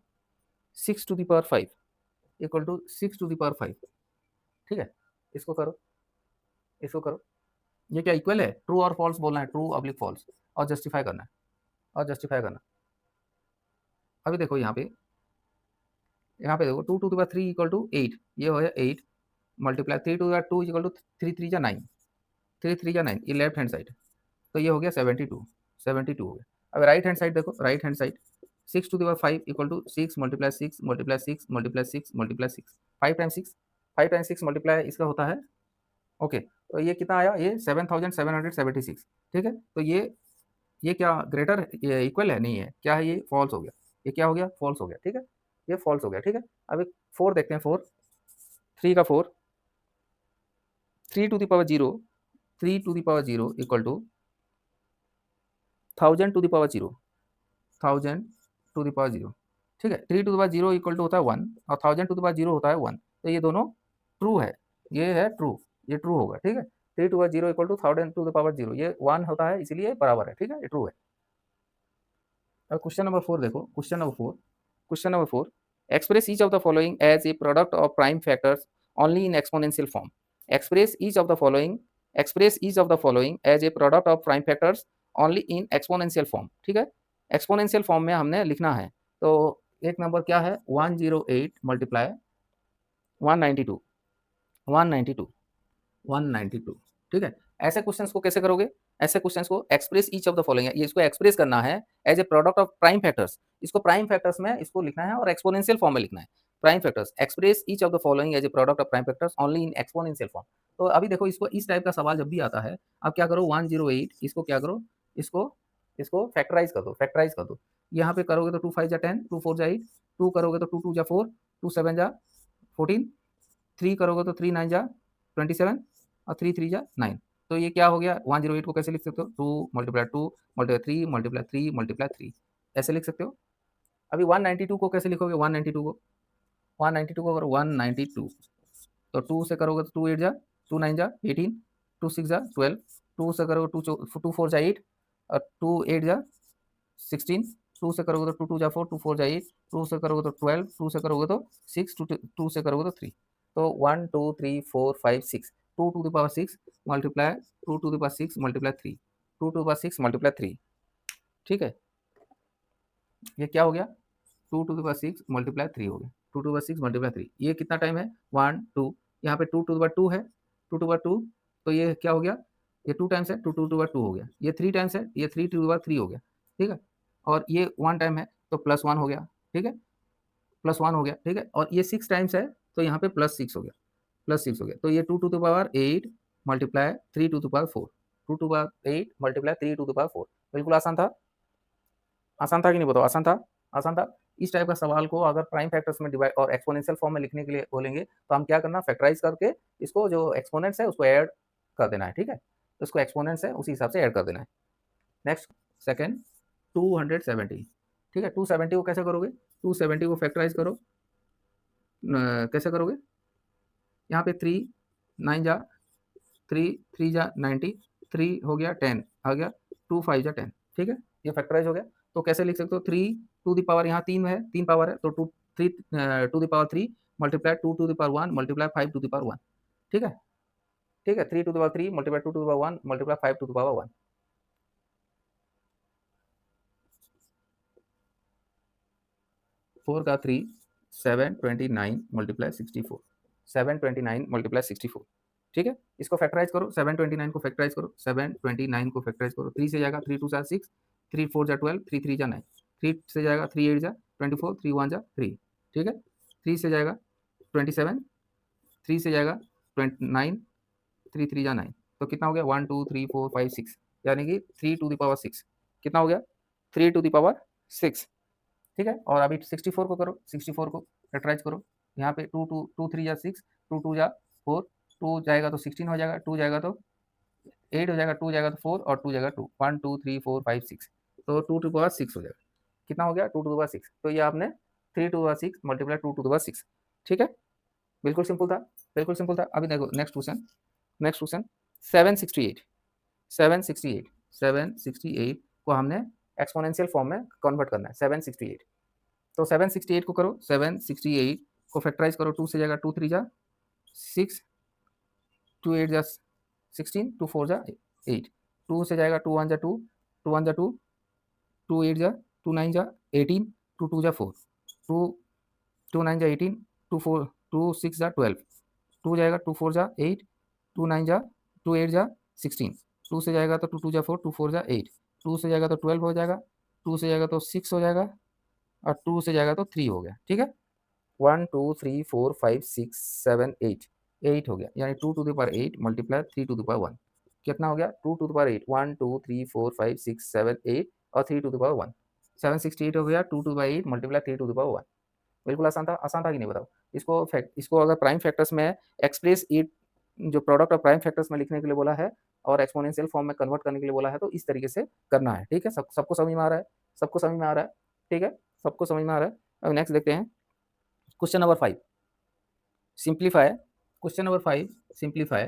6 to the power 5 equal to 6 to the power 5, ठीक है, इसको करो, इसको करो, ये क्या इक्वल है, ट्रू और फॉल्स बोलना है, ट्रू ऑब्लिक फॉल्स, और जस्टिफाई करना है, और जस्टिफाई करना। अभी देखो यहाँ पे देखो 2 to the power 3 equal to 8, ये हो गया 8 multiply 3 to the power 2 equal to 3 3 जा 9, 3 3 जा 9, ये लेफ्ट हैंड साइड, तो ये हो गया 72, 72 हो गया। अब राइट हैंड साइड देखो, right hand side 6 to the power 5 equal to 6 multiply 6 multiply 6 multiply 6 multiply 6, 5 times 6, 5 times 6 multiply इसका होता है, ओके, तो ये कितना आया, ये 7776, ठीक है, तो ये क्या ग्रेटर इक्वल है, नहीं है, क्या है, ये फॉल्स हो गया, ये क्या हो गया फॉल्स हो गया, ठीक है, ये फॉल्स हो गया, ठीक है। अब 4 देखते हैं, 4, 3 का 4, 3 to the power 0, 3 to the power 0 equal to 1000 to the power 0, 1000 to the power 0, ठीक है, 3 to the power 0 equal to होता है 1 और 1000 टू द पावर 0 होता है 1, तो ये दोनों ट्रू है, ये है ट्रू, ये ट्रू होगा, ठीक है, 3 to the power 0 equal to 1000 to the power 0, ये 1 होता है, इसीलिए बराबर है, ठीक है, ये ट्रू है। अब क्वेश्चन नंबर 4 देखो, question number 4, express each of the following as a product of prime factors only in exponential form, express each of the following as a product of prime factors only in exponential form, ठीक है, exponential form में हमने लिखना है, तो एक number क्या है 108 मल्टीप्लाई 192, 192, 192, ठीक है। ऐसे क्वेश्चंस को कैसे करोगे, ऐसे क्वेश्चंस को express each of the following, ये इसको एक्सप्रेस करना है as a product of prime factors, इसको प्राइम फैक्टर्स में इसको लिखना है और एक्सपोनेंशियल फॉर्म में लिखना है, prime factors express each of the following as a product of prime factors only in exponential form. तो अभी देखो इसको इस टाइप का सवाल जब भी आता है, आप क्या करो 108, इसको क्या करो, इसको फैक्टराइज कर दो, फैक्टराइज कर दो, यहाँ पे करोगे तो 2 5 जा 10, 2 4 जा 8, 2 करोगे तो 2 2 जा 4, 2 7 जा 14, 3 करोगे तो 3 9 जा 27 और 3 3 जा 9, तो ये क्या हो गया 108 को कैसे लिख सकते हो 2 मल्टीप्लाई 2 मल्टीप्लाई 3 मल्टीप्लाई 3 मल्टीप्लाई 3, ऐसे लिख सकते हो। अभी 192 को कैसे लिखोगे, 192 को अगर 192 तो 2 से करोगे तो 2 8 जा 2 9 जा 18, 2 6 जा 12, 2 से करोगे 2 4 जा 8 और 2 8 जा 16, 2 से करोगे तो 2 2 जा 4, 2 4 जा 8, 2 से करोगे तो 12, 2 से करोगे तो 6, 2 से करोगे तो 3, तो 1 2 3 4 5 6, 2 to the power 6 multiply 2 to the power 6 multiply 3, 2 to the power 6 multiply 3, ठीक है, ये क्या हो गया 2 टू द पावर 6 मल्टीप्लाई 3 हो गया, 2 टू द पावर 6 मल्टीप्लाई 3, ये कितना टाइम है 1 2, यहाँ पे 2 टू द पावर 2 है, 2 टू द पावर 2, तो ये क्या हो गया, ये 2 टाइम्स है, 2 टू द पावर 2 हो गया, ये 3 टाइम्स है, ये 3 टू द पावर 3 हो गया, ठीक है, और ये 1 टाइम है तो प्लस 1 हो गया, ठीक है, प्लस 1 हो गया, ठीक है, और ये 6 टाइम्स है तो यहाँ पे प्लस 6 हो गया, प्लस 6 हो गया, तो ये 2 to the power 8 multiply 3 to the power 4, 2 to the power 8 multiply 3 to the power 4, बिल्कुल आसान था, आसान था कि नहीं बताओ, आसान था, आसान था। इस टाइप का सवाल को अगर प्राइम फैक्टर्स में डिवाइड और एक्सपोनेंशियल फॉर्म में लिखने के लिए बोलेंगे तो हम क्या करना, फैक्टराइज करके इसको जो एक्सपोनेंट्स है उसको ऐड कर देना है, ठीक है, उसको एक्सपोनेंट्स है उसी हिसाब से ऐड कर देना है। नेक्स्ट सेकंड 270, ठीक है, 270 को कैसे करोगे, 270 को फैक्टराइज करो, कैसे करोगे, यहाँ पे 3 9 जा 3 3 जा 90, 3 हो गया 10 आ गया, 2 5 जा 10, ठीक है, ये फैक्टराइज हो गया, तो कैसे लिख सकते हो 3 टू द पावर, यहाँ 3 है, 3 पावर है तो 2 3 to the power 3 multiply 2 to the power 1 multiply 5 to the power 1, ठीक है, ठीक है, 3 to the power 3 multiply 2 to the power 1 multiply 5 to the power 1। 4 का 3 729 मल्टीप्लाई 64 729 मल्टीप्लाई 64। ठीक है, इसको फैक्टराइज करो, 729 को फैक्टराइज करो, 729 को फैक्टराइज करो, 3 से जाएगा 3 2 जा 6, 3 4 जा 12, 3 3 जा 9, 3 से जाएगा 3 8 जा 24, 3 1 जा 3। ठीक है, 3 से जाएगा 27, 3 से जाएगा 9, 3 3 जा 9, तो कितना हो गया 1 2 3 4 5 6, यानी कि 3 टू द पावर 6 कितना हो गया 3 टू द पावर 6। ठीक है, और अभी 64 को करो, 64 को फैक्टराइज करो, यहाँ पे 2 2 2 3 जा 6, 2 2 जा 4, 2 जाएगा तो 16 हो जाएगा, 2 जाएगा तो 8 हो जाएगा, 2 जाएगा तो 4 और 2 जाएगा 2, 1 2 3 4 5 6, तो 2 टू पावर 6 हो जाएगा। कितना हो गया 2 टू पावर 6, तो ये आपने 3 to power 6 multiply 2 to power 6। ठीक है, बिल्कुल सिंपल था, बिल्कुल सिंपल था। अभी देखो नेक्स्ट क्वेश्चन, नेक्स्ट क्वेश्चन 768 768 768 को हमने एक्सपोनेंशियल फॉर्म में कन्वर्ट करना है। 768, तो 768 को करो, 768 को फैक्टराइज करो, 2 से जाएगा 2 3 जा 6, 2 8 जा 16, 2 4 जा 8, 2 से जाएगा 2 1 जा 2, 2 1 जा 2, 2 8 जा 2 9 जा 18, 2 2 जा 4, 2 2 9 जा 18, 2 4 2 6 जा 12, 2 जाएगा 2 4 जा 8, 2 9 जा 2 8 जा 16, 2 से जाएगा तो 2 2 जा 4, 2 4 जा 8, 2 से जाएगा तो 12 हो जाएगा, 2 से जाएगा तो 6 हो जाएगा, और 2 से जाएगा तो 3 हो गया। ठीक है, 1 2 3 4 5 6 7 8, 8 हो गया, यानी 2 to the power 8 multiply 3 to the power 1 कितना हो गया 2 टू द पावर 8, 1 2 3 4 5 6 7 8 और 3 टू द पावर 1, 768 हो गया 2 to the power 8 multiply 3 to the power 1। बिल्कुल आसान था कि नहीं बताओ। इसको अगर प्राइम फैक्टर्स में एक्सप्रेस इट, जो प्रोडक्ट ऑफ प्राइम फैक्टर्स में लिखने के लिए बोला है और एक्सपोनेंशियल फॉर्म में कन्वर्ट करने के लिए बोला है, तो इस तरीके से करना है। ठीक है, सबको समझ में आ रहा है, सबको समझ में आ रहा है। ठीक है, सबको समझ में आ रहा है। अब नेक्स्ट देखते हैं question number 5, simplify. Question number 5 simplify,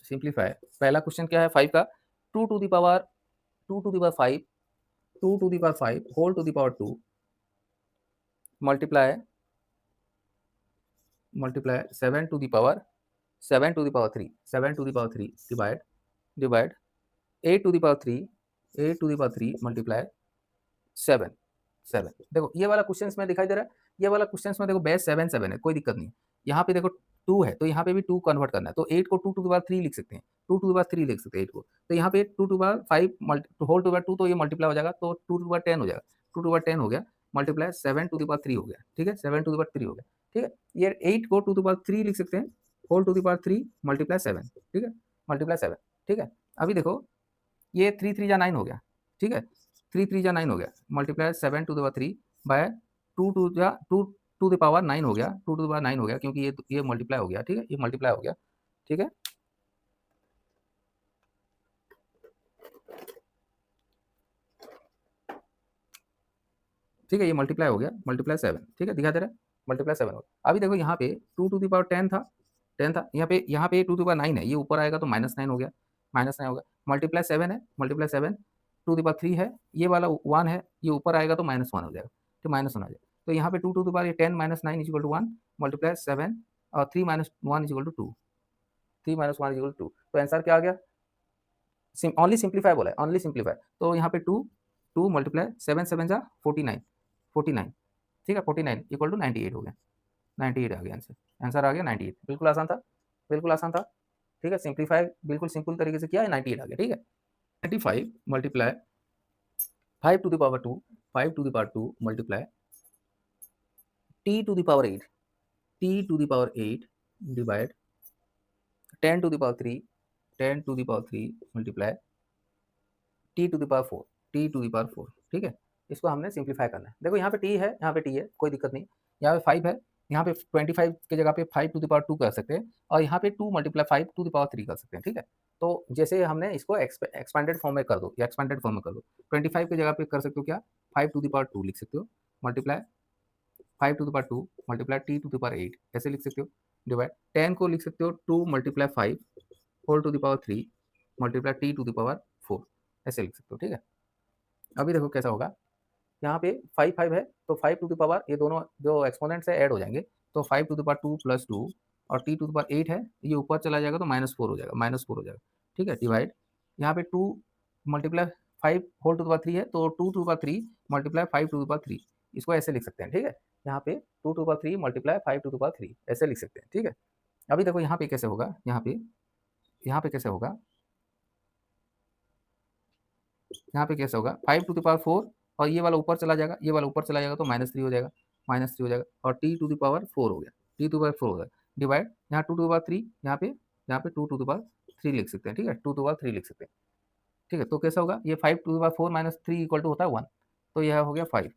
simplify. पहला क्वेश्चन क्या है 5 का, 2 to the power 5, 2 to the power 5 whole to the power 2 multiply 7 to the power 3, 7 to the power 3 divide 8 to the power 3, 8 to the power 3 multiply 7। देखो ये वाला question में दिखाई दे रहा है, ये वाला क्वेश्चन में देखो बेस 7 7 है, कोई दिक्कत नहीं। यहाँ पे देखो 2 है, तो यहाँ पे भी 2 कन्वर्ट करना है, तो 8 को 2 टू द पावर 3 लिख सकते हैं, 2 टू द पावर 3 लिख सकते हैं 8 को, तो यहाँ पे 2 to power 5 whole to power 2, तो ये मल्टीप्लाई हो जाएगा, तो 2 टू पावर 10 हो जाएगा, 2 टू पावर 10 हो गया मल्टीप्लाई 7 टू द पावर 3 हो गया। ठीक है, 7 टू द पावर 3 हो गया। ठीक है, ये 8 को 2 टू पावर 3 लिख सकते हैं, whole to the power 3 multiply 7। ठीक है, मल्टीप्लाई 7। ठीक है, अभी देखो ये 3 3 जा 9 हो गया। ठीक है, 3 3 जा 9 हो गया multiply 7 to the power 3 by 2 to the power 9 हो गया, 2 टू द पावर 9 हो गया, क्योंकि ये मल्टीप्लाई हो गया। ठीक है, ये मल्टीप्लाई हो गया। ठीक है, ठीक है, ये मल्टीप्लाई हो गया, मल्टीप्लाई 7। ठीक है, दिखा दे रहा है मल्टीप्लाई 7 हो गया। अभी देखो यहाँ पे 2 टू द पावर 10 था, 10 था, यहाँ पे 2 टू द पावर 9 है, ये ऊपर आएगा तो -9 हो गया, -9 हो गया, मल्टीप्लाई 7 है, मल्टीप्लाई 7 2 टू द पावर 3 है, ये वाला 1 है, ये ऊपर आएगा तो -1 हो जाएगा, तो -1 आ जाएगा, तो यहाँ पे 2 to the power 10 -9 is equal to 1 multiply 7 और 3 - 1 is equal to 2, 3 - 1 is equal to 2, तो आंसर क्या आ गया, ओनली सिंप्लीफाई बोला है, ओनली सिंप्लीफाई, तो यहाँ पे 2 मल्टीप्लाई 7 7 जा 49, 49। ठीक है, 49 इक्वल टू 98 हो गया, 98 आ गया आंसर, आंसर आ गया 98। बिल्कुल आसान था, बिल्कुल आसान था। ठीक है, सिंप्लीफाई बिल्कुल सिंपल तरीके से किया है, 98 आ गया। ठीक है, 95 multiply 5 to the power 2, 5 to the power 2 multiply t to the power 8, t to the power 8 divide 10 to the power 3, 10 to the power 3 multiply t to the power 4, t to the power 4। ठीक है, इसको हमने simplify करना है। देखो यहाँ पे t है, यहाँ पे t है, कोई दिक्कत नहीं, यहाँ पे 5 है, यहाँ पे 25 के जगह पे 5 टू द पावर 2 कर सकते हैं, और यहाँ पे 2 मल्टीप्लाई 5 टू द पावर 3 कर सकते हैं। ठीक है, तो जैसे हमने इसको एक्सपेंडेड फॉर्म में कर दो, या एक्सपेंडेड फॉर्म में कर दो, 25 की जगह पे कर सकते हो क्या, 5 टू द पावर 2 लिख सकते हो, multiply 5 to the power 2 multiply t to the power 8 ऐसे लिख सकते हो, डिवाइड 10 को लिख सकते हो 2 multiply 5 whole to the power 3 multiply t to the power 4 ऐसे लिख सकते हो। ठीक है, अभी देखो कैसा होगा, यहाँ पे 5 5 है, तो 5 टू द पावर, ये दोनों जो एक्सपोनेंट्स है ऐड हो जाएंगे, तो 5 टू द पावर 2 प्लस 2 और टी टू द पावर 8 है, ये ऊपर चला जाएगा तो -4 हो जाएगा, -4 हो जाएगा, ठीक है। डिवाइड यहाँ पे 2 multiply 5 whole to the power 3 है, तो 2 to the power 3 multiply 5 to the power 3, इसको ऐसे लिख सकते हैं, ठीक है। यहाँ पे 2 to the power 3 multiply 5 to the power 3 ऐसे लिख सकते हैं, ठीक है। अभी देखो यहाँ पे कैसे होगा, यहाँ पे कैसे होगा, यहाँ पे कैसे होगा, 5 टू द पावर 4 और ये वाला ऊपर चला जाएगा, ये वाला ऊपर चला जाएगा तो -3 हो जाएगा, -3 हो जाएगा और टी टू द पावर 4 हो गया, टी टू द पावर 4 हो गया। डिवाइड यहाँ 2 टू द पावर 3, यहाँ पे 2 टू द पावर 3 लिख सकते हैं, ठीक है, 2 टू द पावर 3 लिख सकते हैं, ठीक है। तो कैसा होगा, ये 5 to the power 4 minus 3 equal to होता है 1, तो यह हो गया 5,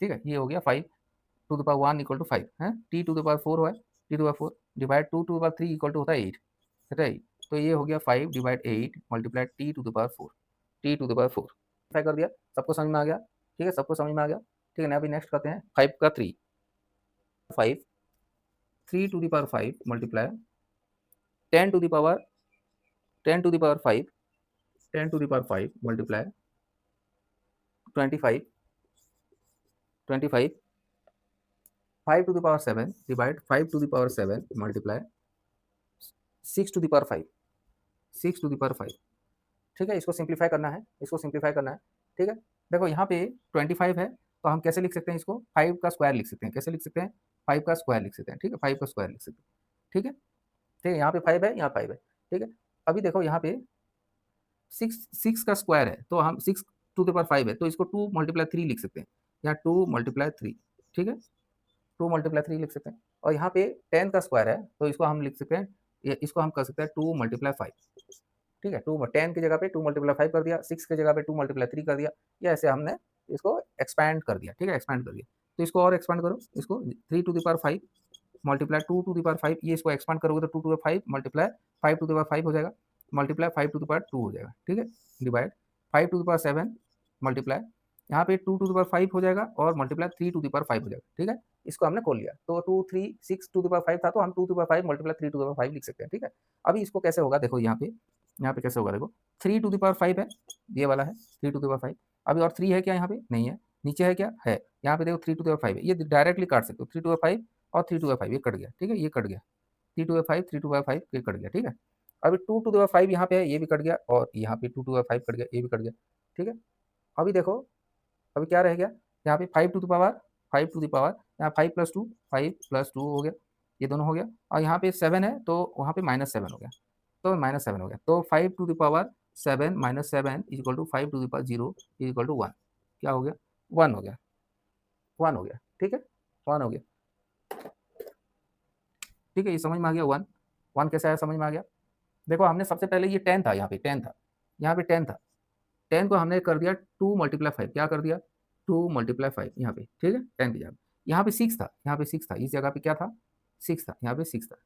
ठीक है, ये हो गया 5 to the power 1 equal to 5 है, टी टू द पावर 4 है, T to the power 4 divide 2 to the power 3 equal to होता है 8, राइट। तो ये हो गया 5 divide 8 multiply T to the power 4, T to the power 4 कर दिया, सबको समझ में आ गया, ठीक है, सबको समझ में आ गया, ठीक है ना। अभी नेक्स्ट करते हैं 5 का 3, 5 3 to the power 5 multiply 10 to the power 10 to the power 5 10 to the power 5 multiply 25 25 5 to the power 7 divide 5 to the power 7 multiply 6 to the power 5 6 to the power 5, ठीक है। इसको सिंप्लीफाई करना है, इसको सिंप्लीफाई करना है, ठीक है। देखो यहाँ पे 25 है, तो हम कैसे लिख सकते हैं इसको, 5 का स्क्वायर लिख सकते हैं, कैसे लिख सकते हैं, 5 का स्क्वायर लिख सकते हैं, ठीक है, 5 का स्क्वायर लिख सकते हैं, ठीक है, ठीक है। यहाँ पे 5 है, यहाँ 5 है, ठीक है। अभी देखो यहाँ पे 6 का स्क्वायर है, तो हम 6 टू द पावर 5 है, तो इसको 2 मल्टीप्लाई 3 लिख सकते हैं, यहाँ 2 मल्टीप्लाई 3, ठीक है, 2 मल्टीप्लाई 3 लिख सकते हैं। और यहाँ पे 10 का स्क्वायर है, तो इसको हम लिख सकते हैं, इसको हम कर सकते हैं 2 मल्टीप्लाई 5, ठीक है। 2 10 की जगह पे 2 मल्टीप्लाई 5 कर दिया, 6 की जगह पे 2 मल्टीप्लाई 3 कर दिया, या ऐसे हमने इसको एक्सपैंड कर दिया, ठीक है, एक्सपैंड कर दिया। तो इसको और एक्सपैंड करो, इसको 3 to the power 5 multiply 2 to the power 5, ये इसको एक्सपैंड करोगे तो 2 to the power 5 multiply 5 to the power 5 हो जाएगा, मल्टीप्लाई 5 टू द पावर 2 हो जाएगा, ठीक है। Divide 5 to the power 7 multiply यहाँ पे 2 टू द पावर 5 हो जाएगा और मल्टीप्लाई 3 टू द पावर 5 हो जाएगा, ठीक है। इसको हमने खोल लिया, तो 2 3 6 टू द पावर 5 था, तो हम 2 to the power 5 multiply 3 to the power 5 लिख सकते हैं, ठीक है। अभी इसको कैसे होगा, देखो यहाँ पे कैसे होगा, देखो 3 टू द पावर 5 है, ये वाला है 3 टू द पावर 5, अभी और 3 है क्या, यहाँ पे नहीं है, नीचे है क्या है, यहाँ पे देखो 3 टू द पावर 5 है, ये डायरेक्टली काट सकते हो, 3 टू द पावर 5 और 3 टू द पावर 5 ये कट गया, ठीक है, ये कट गया, 3 to the power 5 3 to the power 5 ये कट गया, ठीक है। अभी 2 टू द पावर 5 यहाँ पे है, ये भी कट गया, और यहाँ पे 2 टू द पावर 5 कट गया, ये भी कट गया, ठीक है। अभी देखो अभी क्या रह गया, यहाँ पे 5 to the power 5 to the power, यहाँ 5 प्लस 2 हो गया, ये दोनों हो गया, और यहाँ पे 7 है, तो वहाँ पे -7 हो गया, तो -7 हो गया, तो 5 to the power 7 -7 is equal to 5 to the power 0 is equal to 1, क्या हो गया, 1 हो गया, 1 हो गया, ठीक है, 1 हो गया, ठीक है, ये समझ में आ गया। 1 1 कैसा है, समझ में आ गया। देखो हमने सबसे पहले ये 10 था, यहाँ पे 10 था, यहाँ पे 10 था, 10 को हमने कर दिया 2 मल्टीप्लाई 5, क्या कर दिया 2 मल्टीप्लाई 5 यहाँ पे, ठीक है, 10 की जगह, यहाँ पे 6 था, यहाँ पे 6 था, इस जगह पे क्या था 6 था, यहाँ पे 6 था,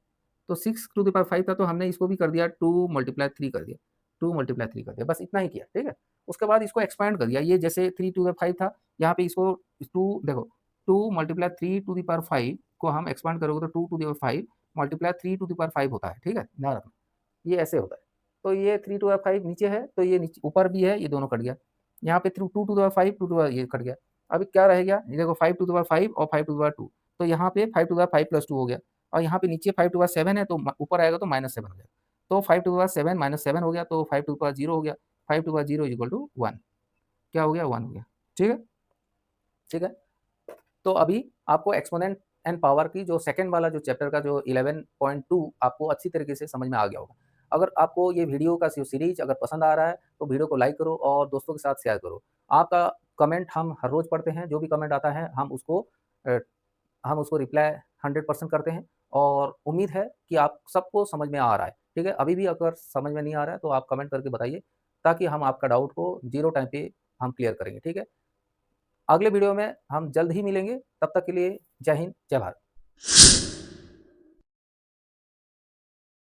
तो 6 टू द पावर 5 था, तो हमने इसको भी कर दिया 2 मल्टीप्लाई 3 कर दिया, 2 मल्टीप्लाई 3 कर दिया, बस इतना ही किया, ठीक है। उसके बाद इसको एक्सपैंड कर दिया, ये जैसे 3 टू द 5 था, यहाँ पे इसको 2 देखो 2 मल्टीप्लाई 3 टू द पावर 5 को हम एक्सपैंड करोगे तो 2 to the power 5 multiply 3 to the power 5 होता है, ठीक है, ध्यान रखना, ये ऐसे होता है। तो ये 3 टू द पावर 5 नीचे है, तो ये नीचे ऊपर भी है, ये दोनों कट गया, यहाँ पे 2 to the power 5 2 to the power ये कट गया, अभी क्या रह गया, ये देखो 5 टू द पावर 5 और 5 टू द पावर 2, तो यहाँ पे 5 टू द पावर 5 प्लस 2 हो गया, और यहाँ पे नीचे 5 टू द पावर 7 है, तो ऊपर आएगा तो -7 हो जाएगा, तो 5 टू द पावर 7 -7 हो गया, तो 5 टू द पावर 0 हो गया, 5 to the power 0 is equal to 1, क्या हो गया 1 हो गया, ठीक है, ठीक है। तो अभी आपको एक्सपोनेंट एंड पावर की जो सेकंड वाला जो चैप्टर का जो 11.2 आपको अच्छी तरीके से समझ में आ गया होगा। अगर आपको ये वीडियो का सीरीज अगर पसंद आ रहा है तो वीडियो को लाइक करो और दोस्तों के साथ शेयर करो। आपका कमेंट हम हर रोज़ पढ़ते हैं, जो भी कमेंट आता है हम उसको रिप्लाई 100% करते हैं, और उम्मीद है कि आप सबको समझ में आ रहा है, ठीक है। अभी भी अगर समझ में नहीं आ रहा है तो आप कमेंट करके बताइए, ताकि हम आपका डाउट को 0 टाइम पे हम क्लियर करेंगे, ठीक है। अगले वीडियो में हम जल्द ही मिलेंगे, तब तक के लिए जय हिंद, जय भारत।